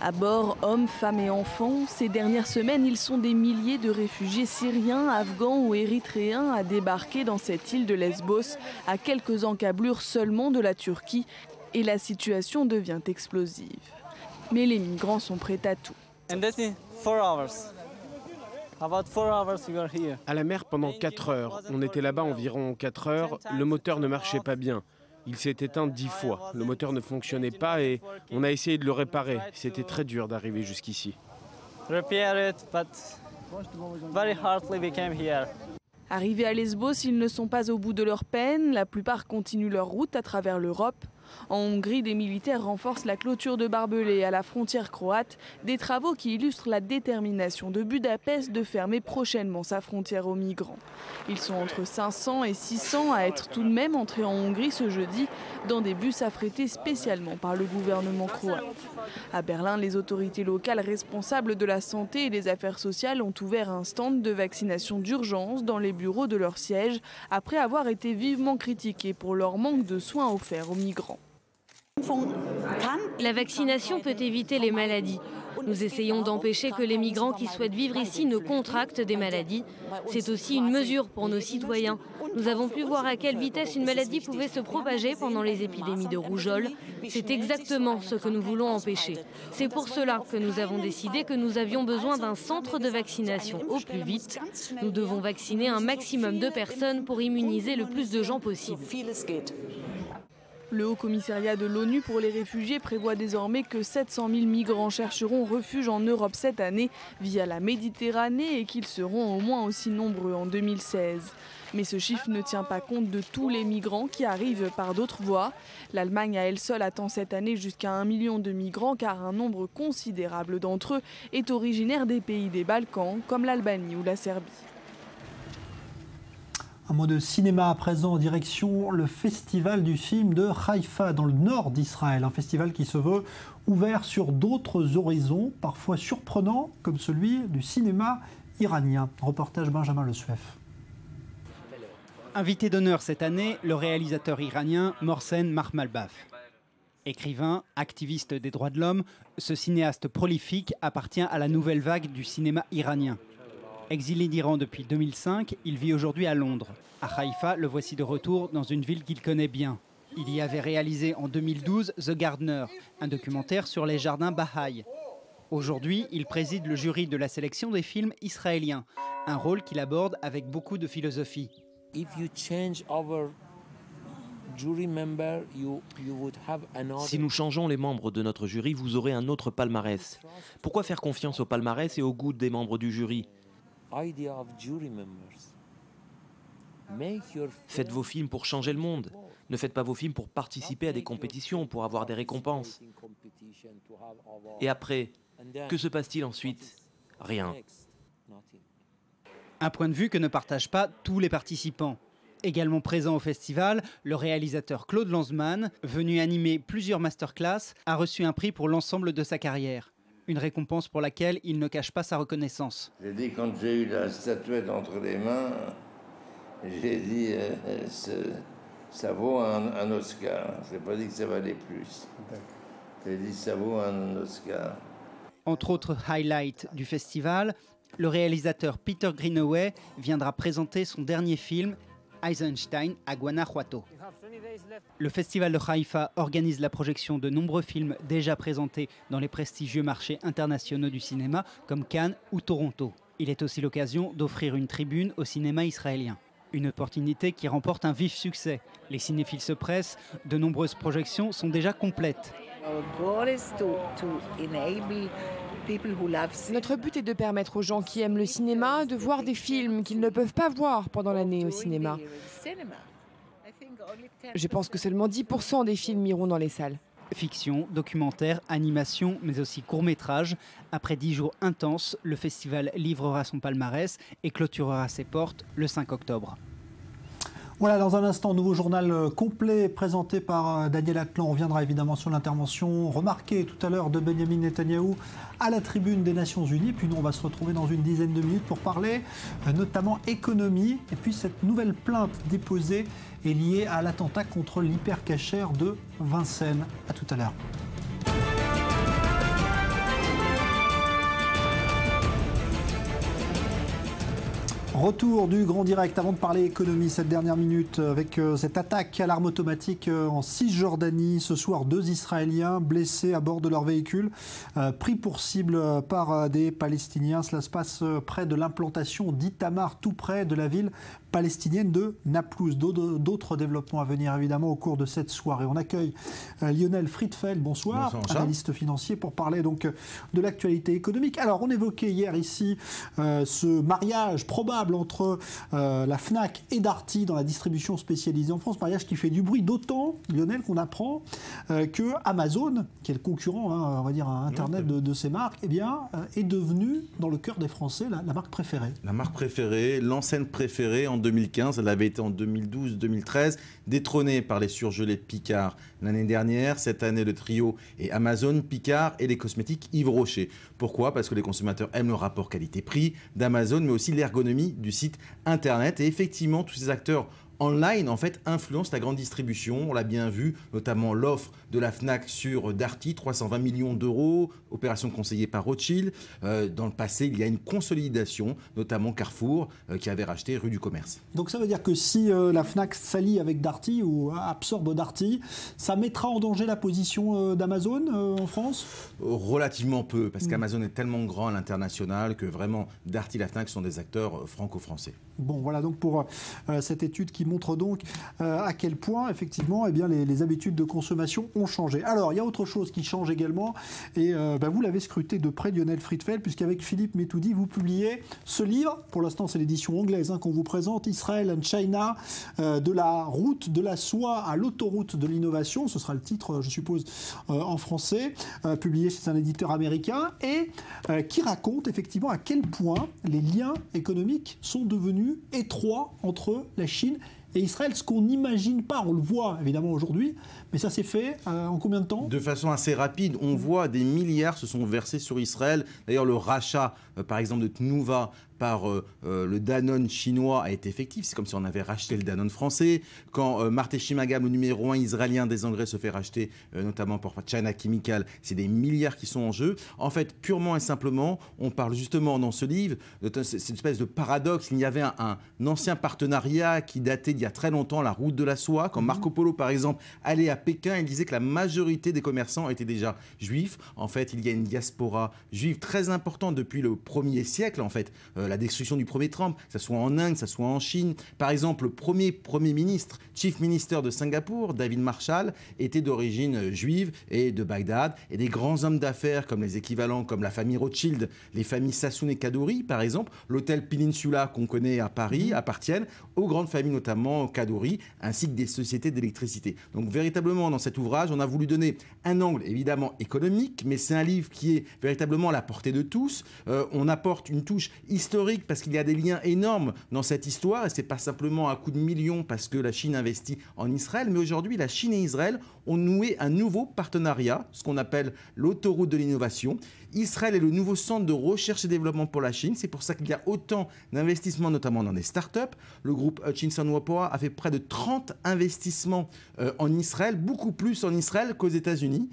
À bord, hommes, femmes et enfants, ces dernières semaines, ils sont des milliers de réfugiés syriens, afghans ou érythréens à débarquer dans cette île de Lesbos, à quelques encablures seulement de la Turquie, et la situation devient explosive. Mais les migrants sont prêts à tout. À la mer pendant 4 heures. On était là-bas environ 4 heures. Le moteur ne marchait pas bien. Il s'est éteint 10 fois. Le moteur ne fonctionnait pas et on a essayé de le réparer. C'était très dur d'arriver jusqu'ici. repair it, but very hardly we came here. Arrivés à Lesbos, ils ne sont pas au bout de leur peine. La plupart continuent leur route à travers l'Europe. En Hongrie, des militaires renforcent la clôture de barbelés à la frontière croate, des travaux qui illustrent la détermination de Budapest de fermer prochainement sa frontière aux migrants. Ils sont entre 500 et 600 à être tout de même entrés en Hongrie ce jeudi dans des bus affrétés spécialement par le gouvernement croate. À Berlin, les autorités locales responsables de la santé et des affaires sociales ont ouvert un stand de vaccination d'urgence dans les bureaux de leur siège après avoir été vivement critiqués pour leur manque de soins offerts aux migrants. La vaccination peut éviter les maladies. Nous essayons d'empêcher que les migrants qui souhaitent vivre ici ne contractent des maladies. C'est aussi une mesure pour nos citoyens. Nous avons pu voir à quelle vitesse une maladie pouvait se propager pendant les épidémies de rougeole. C'est exactement ce que nous voulons empêcher. C'est pour cela que nous avons décidé que nous avions besoin d'un centre de vaccination au plus vite. Nous devons vacciner un maximum de personnes pour immuniser le plus de gens possible. Le Haut-Commissariat de l'ONU pour les réfugiés prévoit désormais que 700 000 migrants chercheront refuge en Europe cette année via la Méditerranée et qu'ils seront au moins aussi nombreux en 2016. Mais ce chiffre ne tient pas compte de tous les migrants qui arrivent par d'autres voies. L'Allemagne à elle seule attend cette année jusqu'à 1 million de migrants car un nombre considérable d'entre eux est originaire des pays des Balkans comme l'Albanie ou la Serbie. Un mot de cinéma à présent en direction le festival du film de Haïfa dans le nord d'Israël. Un festival qui se veut ouvert sur d'autres horizons, parfois surprenants, comme celui du cinéma iranien. Reportage Benjamin Le Suef. Invité d'honneur cette année, le réalisateur iranien Mohsen Makhmalbaf. Écrivain, activiste des droits de l'homme, ce cinéaste prolifique appartient à la nouvelle vague du cinéma iranien. Exilé d'Iran depuis 2005, il vit aujourd'hui à Londres. À Haïfa, le voici de retour dans une ville qu'il connaît bien. Il y avait réalisé en 2012 The Gardener, un documentaire sur les jardins Bahaï. Aujourd'hui, il préside le jury de la sélection des films israéliens, un rôle qu'il aborde avec beaucoup de philosophie. Si nous changeons les membres de notre jury, vous aurez un autre palmarès. Pourquoi faire confiance au palmarès et au goût des membres du jury ? Faites vos films pour changer le monde. Ne faites pas vos films pour participer à des compétitions, pour avoir des récompenses. Et après, que se passe-t-il ensuite ? Rien. Un point de vue que ne partagent pas tous les participants. Également présent au festival, le réalisateur Claude Lanzmann, venu animer plusieurs masterclass, a reçu un prix pour l'ensemble de sa carrière. Une récompense pour laquelle il ne cache pas sa reconnaissance. J'ai dit, quand j'ai eu la statuette entre les mains, j'ai dit, ça vaut un Oscar. Je n'ai pas dit que ça valait plus. J'ai dit, ça vaut un Oscar. Entre autres highlights du festival, le réalisateur Peter Greenaway viendra présenter son dernier film, Eisenstein à Guanajuato. Le festival de Haïfa organise la projection de nombreux films déjà présentés dans les prestigieux marchés internationaux du cinéma comme Cannes ou Toronto. Il est aussi l'occasion d'offrir une tribune au cinéma israélien. Une opportunité qui remporte un vif succès. Les cinéphiles se pressent, de nombreuses projections sont déjà complètes. Notre but est de permettre aux gens qui aiment le cinéma de voir des films qu'ils ne peuvent pas voir pendant l'année au cinéma. Je pense que seulement 10% des films iront dans les salles. Fiction, documentaire, animation, mais aussi court-métrage. Après 10 jours intenses, le festival livrera son palmarès et clôturera ses portes le 5 octobre. Voilà, dans un instant, nouveau journal complet présenté par Daniel Atlan. On reviendra évidemment sur l'intervention remarquée tout à l'heure de Benyamin Netanyahou à la tribune des Nations Unies. Puis nous, on va se retrouver dans une dizaine de minutes pour parler notamment économie. Et puis cette nouvelle plainte déposée est liée à l'attentat contre l'hypercachère de Vincennes. À tout à l'heure. Retour du grand direct avant de parler économie cette dernière minute avec cette attaque à l'arme automatique en Cisjordanie. Ce soir, 2 Israéliens blessés à bord de leur véhicule, pris pour cible par des Palestiniens. Cela se passe près de l'implantation d'Itamar, tout près de la ville palestinienne de Naplouse. D'autres développements à venir évidemment au cours de cette soirée. On accueille Lionel Friedfeld, bonsoir, analyste financier, pour parler donc de l'actualité économique. Alors on évoquait hier ici ce mariage probable entre la Fnac et Darty dans la distribution spécialisée en France, mariage qui fait du bruit, d'autant, Lionel, qu'on apprend que Amazon, qui est le concurrent, on va dire, à Internet de ces marques, eh bien, est devenue, dans le cœur des Français, la marque préférée. La marque préférée, l'enseigne préférée en 2015, elle avait été en 2012-2013, détrônée par les surgelés Picard l'année dernière. Cette année, le trio est Amazon, Picard et les cosmétiques Yves Rocher. Pourquoi ? Parce que les consommateurs aiment le rapport qualité-prix d'Amazon, mais aussi l'ergonomie du site Internet. Et effectivement, tous ces acteurs online, en fait, influence la grande distribution. On l'a bien vu, notamment l'offre de la Fnac sur Darty, 320 millions d'euros, opération conseillée par Rothschild. Dans le passé, il y a une consolidation, notamment Carrefour, qui avait racheté Rue du Commerce. Donc ça veut dire que si la Fnac s'allie avec Darty ou absorbe Darty, ça mettra en danger la position d'Amazon en France ? Relativement peu, parce qu'Amazon est tellement grand à l'international que vraiment Darty et la Fnac sont des acteurs franco-français. Bon, voilà donc pour cette étude qui montre donc à quel point, effectivement, eh bien, les habitudes de consommation ont changé. Alors, il y a autre chose qui change également, et vous l'avez scruté de près, Lionel Friedfeld, puisqu'avec Philippe Metoudi, vous publiez ce livre, pour l'instant c'est l'édition anglaise qu'on vous présente, Israel and China, de la route de la soie à l'autoroute de l'innovation, ce sera le titre, je suppose, en français, publié chez un éditeur américain, et qui raconte effectivement à quel point les liens économiques sont devenus étroits entre la Chine et Israël, ce qu'on n'imagine pas, on le voit évidemment aujourd'hui, mais ça s'est fait en combien de temps ? De façon assez rapide, on voit des milliards se sont versés sur Israël. D'ailleurs, le rachat, par exemple, de Tnuva par le Danone chinois a été effectif. C'est comme si on avait racheté le Danone français. Quand Marte Shimagam, le numéro 1 israélien des engrais, se fait racheter, notamment pour China Chemical, c'est des milliards qui sont en jeu. En fait, purement et simplement, on parle justement dans ce livre de cette espèce de paradoxe. Il y avait un ancien partenariat qui datait d'il y a très longtemps, la route de la soie. Quand Marco Polo, par exemple, allait à Pékin, il disait que la majorité des commerçants étaient déjà juifs. En fait, il y a une diaspora juive très importante depuis le 1er siècle, en fait. La destruction du premier Trump, que ce soit en Inde, que ce soit en Chine. Par exemple, le premier ministre, chief minister de Singapour, David Marshall, était d'origine juive et de Bagdad. Et des grands hommes d'affaires comme les équivalents, comme la famille Rothschild, les familles Sassoon et Kadoorie, par exemple, l'hôtel Peninsula qu'on connaît à Paris, appartiennent aux grandes familles, notamment Kadoorie, ainsi que des sociétés d'électricité. Donc véritablement, dans cet ouvrage, on a voulu donner un angle évidemment économique, mais c'est un livre qui est véritablement à la portée de tous. On apporte une touche historique parce qu'il y a des liens énormes dans cette histoire et c'est pas simplement un coup de millions parce que la Chine investit en Israël, mais aujourd'hui la Chine et Israël ont noué un nouveau partenariat, ce qu'on appelle l'autoroute de l'innovation. Israël est le nouveau centre de recherche et développement pour la Chine. C'est pour ça qu'il y a autant d'investissements, notamment dans des startups. Le groupe Hutchinson Whampoa a fait près de 30 investissements en Israël, beaucoup plus en Israël qu'aux États-Unis.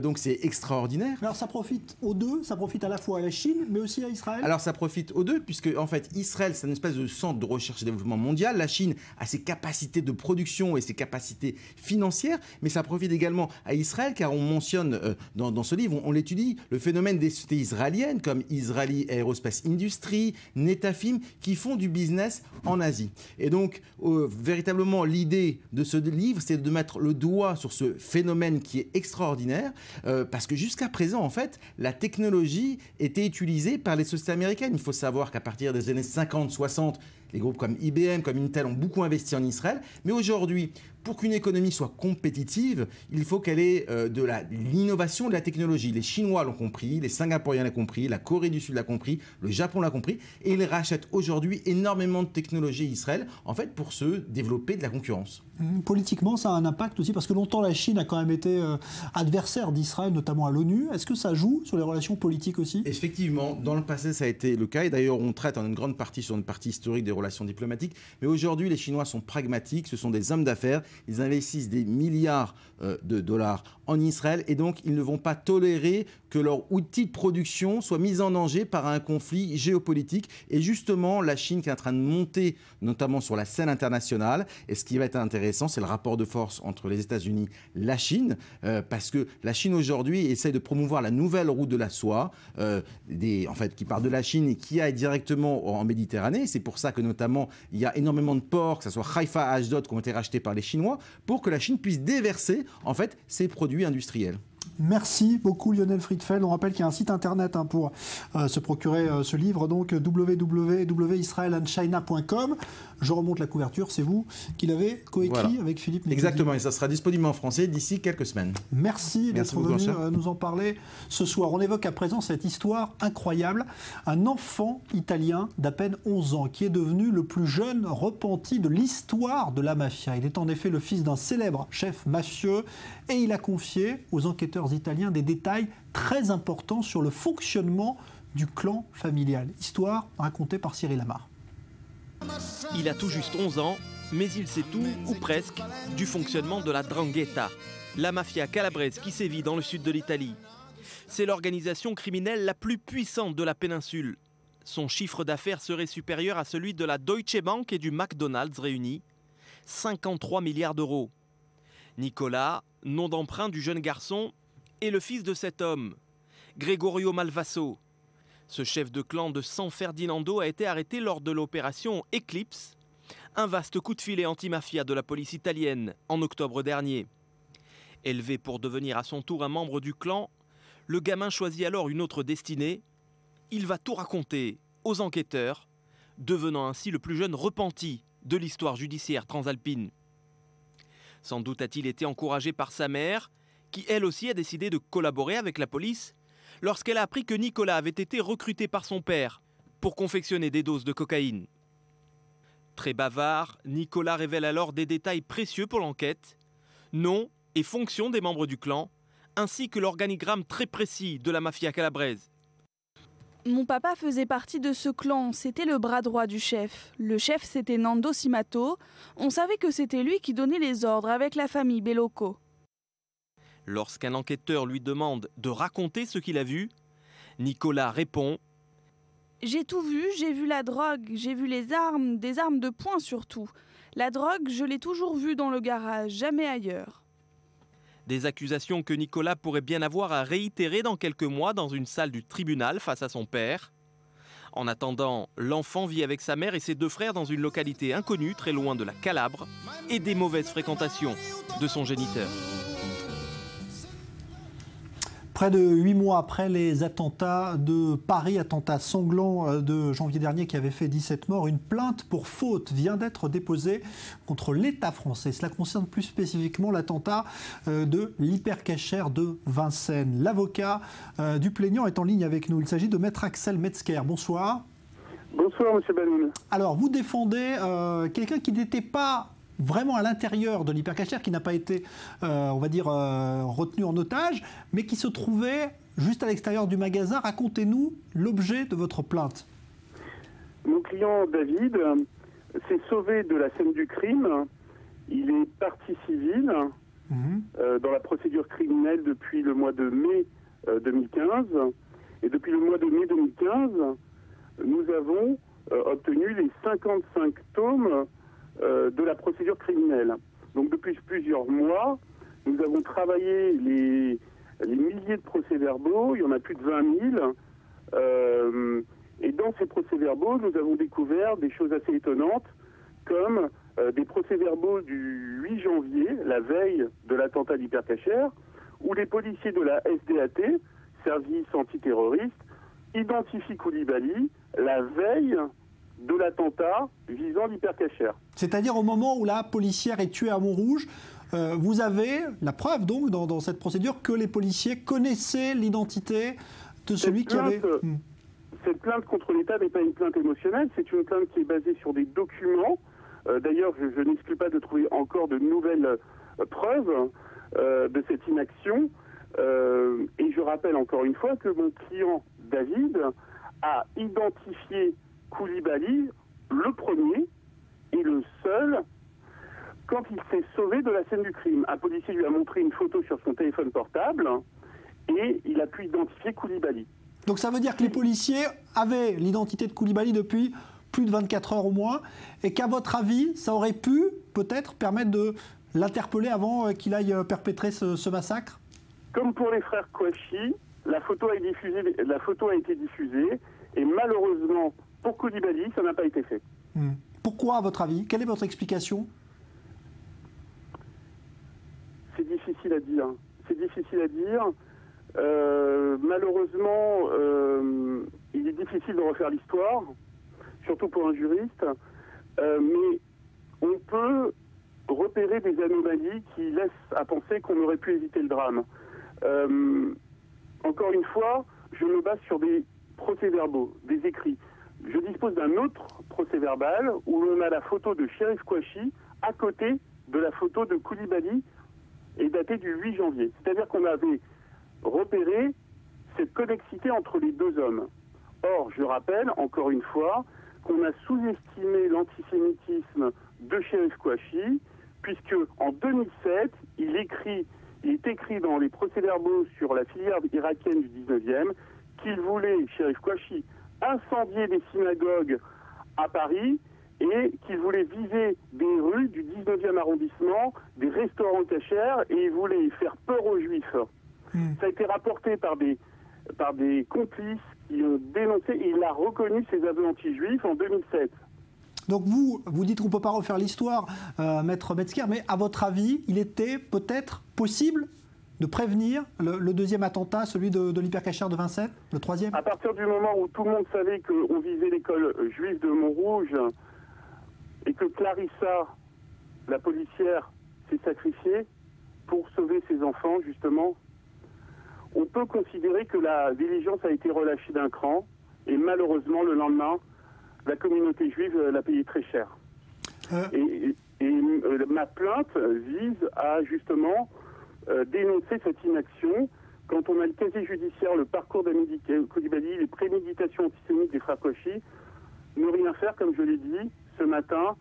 Donc c'est extraordinaire. Alors ça profite aux deux, ça profite à la fois à la Chine, mais aussi à Israël. Alors ça profite aux deux, puisque en fait Israël c'est une espèce de centre de recherche et développement mondial. La Chine a ses capacités de production et ses capacités financières, mais ça profite également à Israël, car on mentionne dans ce livre, on l'étudie, le phénomène des sociétés israéliennes comme Israeli Aerospace Industry, Netafim, qui font du business en Asie. Et donc, véritablement, l'idée de ce livre, c'est de mettre le doigt sur ce phénomène qui est extraordinaire, parce que jusqu'à présent, en fait, la technologie était utilisée par les sociétés américaines. Il faut savoir qu'à partir des années 50-60, les groupes comme IBM, comme Intel ont beaucoup investi en Israël. Mais aujourd'hui, pour qu'une économie soit compétitive, il faut qu'elle ait de l'innovation, de la technologie. Les Chinois l'ont compris, les Singapouriens l'ont compris, la Corée du Sud l'a compris, le Japon l'a compris. Et ils rachètent aujourd'hui énormément de technologies Israël, en fait, pour se développer de la concurrence. Politiquement, ça a un impact aussi, parce que longtemps, la Chine a quand même été adversaire d'Israël, notamment à l'ONU. Est-ce que ça joue sur les relations politiques aussi ? Effectivement, dans le passé, ça a été le cas. Et d'ailleurs, on traite en une grande partie sur une partie historique des relations diplomatiques. Mais aujourd'hui, les Chinois sont pragmatiques. Ce sont des hommes d'affaires. Ils investissent des milliards de dollars en Israël. Et donc, ils ne vont pas tolérer que leurs outils de production soient mis en danger par un conflit géopolitique. Et justement, la Chine qui est en train de monter, notamment sur la scène internationale. Et ce qui va être intéressant, c'est le rapport de force entre les États-Unis et la Chine, parce que la Chine aujourd'hui essaie de promouvoir la nouvelle route de la soie, qui part de la Chine et qui aille directement en Méditerranée. C'est pour ça que notamment il y a énormément de ports, que ce soit Haïfa, Ashdod, qui ont été rachetés par les Chinois, pour que la Chine puisse déverser en fait ses produits industriels. Merci beaucoup Lionel Friedfeld. On rappelle qu'il y a un site internet pour se procurer ce livre, donc www.israelandchina.com. Je remonte la couverture, c'est vous qui l'avez coécrit avec Philippe Mécudi. Exactement, et ça sera disponible en français d'ici quelques semaines. Merci d'être venu nous en parler ce soir. On évoque à présent cette histoire incroyable. Un enfant italien d'à peine 11 ans qui est devenu le plus jeune repenti de l'histoire de la mafia. Il est en effet le fils d'un célèbre chef mafieux et il a confié aux enquêteurs italiens des détails très importants sur le fonctionnement du clan familial. Histoire racontée par Cyril Amar. Il a tout juste 11 ans, mais il sait tout, ou presque, du fonctionnement de la 'Ndrangheta, la mafia calabraise qui sévit dans le sud de l'Italie. C'est l'organisation criminelle la plus puissante de la péninsule. Son chiffre d'affaires serait supérieur à celui de la Deutsche Bank et du McDonald's réunis, 53 milliards d'euros. Nicolas, nom d'emprunt du jeune garçon, est le fils de cet homme, Gregorio Malvasso. Ce chef de clan de San Ferdinando a été arrêté lors de l'opération Eclipse, un vaste coup de filet anti-mafia de la police italienne en octobre dernier. Élevé pour devenir à son tour un membre du clan, le gamin choisit alors une autre destinée. Il va tout raconter aux enquêteurs, devenant ainsi le plus jeune repenti de l'histoire judiciaire transalpine. Sans doute a-t-il été encouragé par sa mère, qui elle aussi a décidé de collaborer avec la police, lorsqu'elle a appris que Nicolas avait été recruté par son père pour confectionner des doses de cocaïne. Très bavard, Nicolas révèle alors des détails précieux pour l'enquête, nom et fonction des membres du clan, ainsi que l'organigramme très précis de la mafia calabraise. Mon papa faisait partie de ce clan, c'était le bras droit du chef. Le chef, c'était Nando Simato. On savait que c'était lui qui donnait les ordres avec la famille Bellocco. Lorsqu'un enquêteur lui demande de raconter ce qu'il a vu, Nicolas répond « J'ai tout vu, j'ai vu la drogue, j'ai vu les armes, des armes de poing surtout. La drogue, je l'ai toujours vue dans le garage, jamais ailleurs. » Des accusations que Nicolas pourrait bien avoir à réitérer dans quelques mois dans une salle du tribunal face à son père. En attendant, l'enfant vit avec sa mère et ses deux frères dans une localité inconnue, très loin de la Calabre, et des mauvaises fréquentations de son géniteur. Près de 8 mois après les attentats de Paris, attentats sanglants de janvier dernier qui avaient fait 17 morts, une plainte pour faute vient d'être déposée contre l'État français. Cela concerne plus spécifiquement l'attentat de l'hypercacher de Vincennes. L'avocat du plaignant est en ligne avec nous. Il s'agit de maître Axel Metzger. Bonsoir. Bonsoir, monsieur Banoun. Alors, vous défendez quelqu'un qui n'était pas vraiment à l'intérieur de l'hypercacher, qui n'a pas été, on va dire, retenu en otage, mais qui se trouvait juste à l'extérieur du magasin. Racontez-nous l'objet de votre plainte. Mon client David s'est sauvé de la scène du crime. Il est partie civile dans la procédure criminelle depuis le mois de mai 2015. Et depuis le mois de mai 2015, nous avons obtenu les 55 tomes de la procédure criminelle. Donc depuis plusieurs mois, nous avons travaillé les milliers de procès-verbaux, il y en a plus de 20 000, et dans ces procès-verbaux, nous avons découvert des choses assez étonnantes, comme des procès-verbaux du 8 janvier, la veille de l'attentat d'hypercacher, où les policiers de la SDAT, service antiterroriste, identifient Koulibaly la veille de l'attentat visant l'hypercacher. C'est-à-dire au moment où la policière est tuée à Montrouge, vous avez la preuve donc dans cette procédure que les policiers connaissaient l'identité de celui qui avait... Cette plainte contre l'État n'est pas une plainte émotionnelle, c'est une plainte qui est basée sur des documents. D'ailleurs, je n'exclus pas de trouver encore de nouvelles preuves de cette inaction. Et je rappelle encore une fois que mon client David a identifié Koulibaly, le premier et le seul, quand il s'est sauvé de la scène du crime. Un policier lui a montré une photo sur son téléphone portable et il a pu identifier Koulibaly. Donc ça veut dire que les policiers avaient l'identité de Koulibaly depuis plus de 24 heures au moins, et qu'à votre avis, ça aurait pu peut-être permettre de l'interpeller avant qu'il aille perpétrer ce massacre? Comme pour les frères Kouachi, la photo a été diffusée, et malheureusement, pour Koulibaly, ça n'a pas été fait. Pourquoi, à votre avis? Quelle est votre explication? C'est difficile à dire. C'est difficile à dire. Malheureusement, il est difficile de refaire l'histoire, surtout pour un juriste, mais on peut repérer des anomalies qui laissent à penser qu'on aurait pu éviter le drame. Encore une fois, je me base sur des procès-verbaux, des écrits. Je dispose d'un autre procès-verbal où l'on a la photo de Cherif Kouachi à côté de la photo de Koulibaly et datée du 8 janvier. C'est-à-dire qu'on avait repéré cette connexité entre les deux hommes. Or, je rappelle, encore une fois, qu'on a sous-estimé l'antisémitisme de Cherif Kouachi, puisque en 2007, il est écrit dans les procès-verbaux sur la filière irakienne du 19e qu'il voulait, Cherif Kouachi, incendier des synagogues à Paris et qu'il voulait viser des rues du 19e arrondissement, des restaurants cachers, et il voulait faire peur aux juifs. Ça a été rapporté par des complices qui ont dénoncé, et il a reconnu ses aveux anti-juifs en 2007. Donc vous dites qu'on ne peut pas refaire l'histoire, Maître Metzger, mais à votre avis, il était peut-être possible de prévenir le deuxième attentat, celui de l'hypercacher de Vincennes, le troisième? À partir du moment où tout le monde savait qu'on visait l'école juive de Montrouge et que Clarissa, la policière, s'est sacrifiée pour sauver ses enfants, justement, on peut considérer que la diligence a été relâchée d'un cran et malheureusement, le lendemain, la communauté juive l'a payé très cher. Et ma plainte vise à justement dénoncer cette inaction. Quand on a le casier judiciaire, le parcours d'Hamidi Koulibaly, les préméditations antisémites des frères Kouachi, ne rien faire, comme je l'ai dit ce matin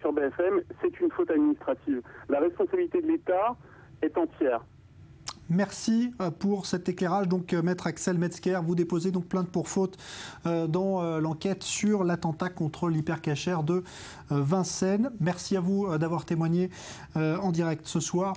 sur BFM, c'est une faute administrative. La responsabilité de l'État est entière. Merci pour cet éclairage. Donc, Maître Axel Metzger, vous déposez donc plainte pour faute dans l'enquête sur l'attentat contre l'hypercacher de Vincennes. Merci à vous d'avoir témoigné en direct ce soir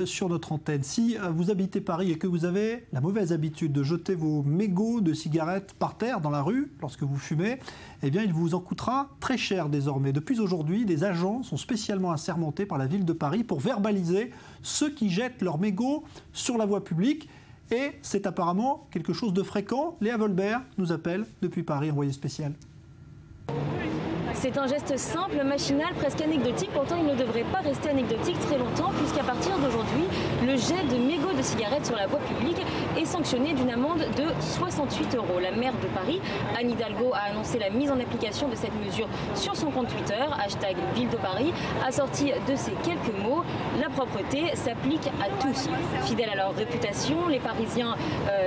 sur notre antenne. Si vous habitez Paris et que vous avez la mauvaise habitude de jeter vos mégots de cigarettes par terre dans la rue lorsque vous fumez, eh bien, il vous en coûtera très cher désormais. Depuis aujourd'hui, des agents sont spécialement assermentés par la ville de Paris pour verbaliser ceux qui jettent leurs mégots sur la voie publique. Et c'est apparemment quelque chose de fréquent. Léa Volbert nous appelle depuis Paris, envoyé spécial. C'est un geste simple, machinal, presque anecdotique. Pourtant, il ne devrait pas rester anecdotique très longtemps, puisqu'à partir d'aujourd'hui, le jet de mégots de cigarettes sur la voie publique est sanctionné d'une amende de 68 €. La maire de Paris, Anne Hidalgo, a annoncé la mise en application de cette mesure sur son compte Twitter, #Ville de Paris, assorti de ces quelques mots: la propreté s'applique à tous. Fidèles à leur réputation, les Parisiens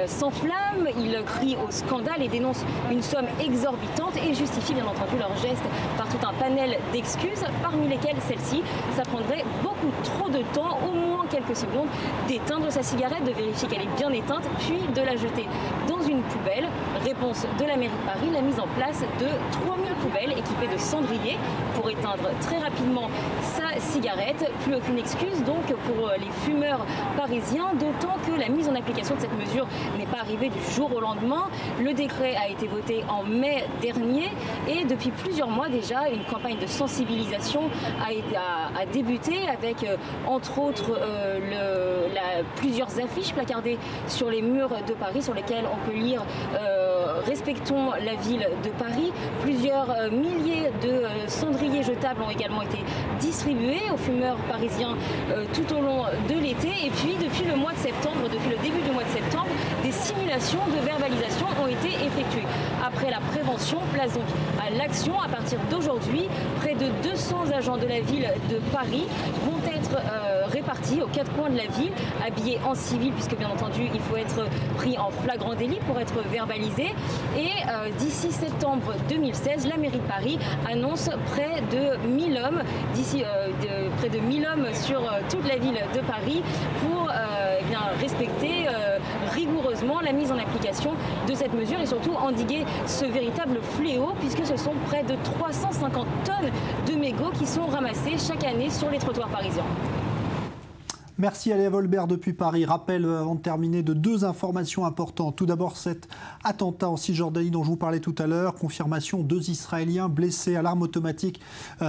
s'enflamment, ils crient au scandale et dénoncent une somme exorbitante et justifient bien entendu leur geste par tout un panel d'excuses, parmi lesquelles celle-ci. Ça prendrait beaucoup trop de temps, au moins quelques secondes, d'éteindre sa cigarette, de vérifier qu'elle est bien éteinte, puis de la jeter dans une poubelle. Réponse de la mairie de Paris, la mise en place de 3000 poubelles équipées de cendriers pour éteindre très rapidement sa cigarette. Plus aucune excuse donc pour les fumeurs parisiens, d'autant que la mise en application de cette mesure n'est pas arrivée du jour au lendemain. Le décret a été voté en mai dernier et depuis plusieurs mois déjà, une campagne de sensibilisation a débuté avec entre autres plusieurs affiches placardées sur les murs de Paris sur lesquelles on peut lire respectons la ville de Paris. Plusieurs milliers de cendriers jetables ont également été distribués aux fumeurs parisiens tout au long de l'été. Et puis depuis le mois de septembre, depuis le début du mois de septembre, des simulations de verbalisation ont été effectuées. Après la prévention, place donc à l'action. À partir d'aujourd'hui, près de 200 agents de la ville de Paris vont être répartis aux quatre coins de la ville, habillés en civil, puisque bien entendu il faut être pris en flagrant délit pour être verbalisé. Et d'ici septembre 2016, la mairie de Paris annonce près de 1000 hommes, près de 1000 hommes sur toute la ville de Paris pour bien, respecter rigoureusement la mise en application de cette mesure et surtout endiguer ce véritable fléau puisque ce sont près de 350 tonnes de mégots qui sont ramassés chaque année sur les trottoirs parisiens. Merci Aléa Volbert depuis Paris. Rappel avant de terminer de 2 informations importantes. Tout d'abord cet attentat en Cisjordanie dont je vous parlais tout à l'heure. Confirmation, 2 Israéliens blessés à l'arme automatique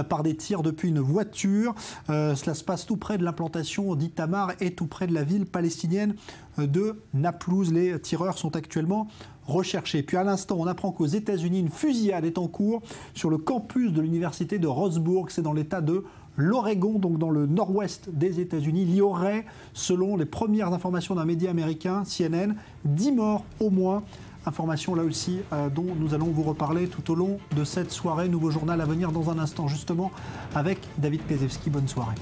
par des tirs depuis une voiture. Cela se passe tout près de l'implantation d'Itamar et tout près de la ville palestinienne de Naplouse. Les tireurs sont actuellement recherchés. Puis à l'instant, on apprend qu'aux États-Unis, une fusillade est en cours sur le campus de l'université de Roseburg. C'est dans l'état de l'Oregon, donc dans le nord-ouest des États-Unis. Il y aurait, selon les premières informations d'un média américain, CNN, 10 morts au moins. Information là aussi dont nous allons vous reparler tout au long de cette soirée. Nouveau journal à venir dans un instant, justement, avec David Kazewski. Bonne soirée.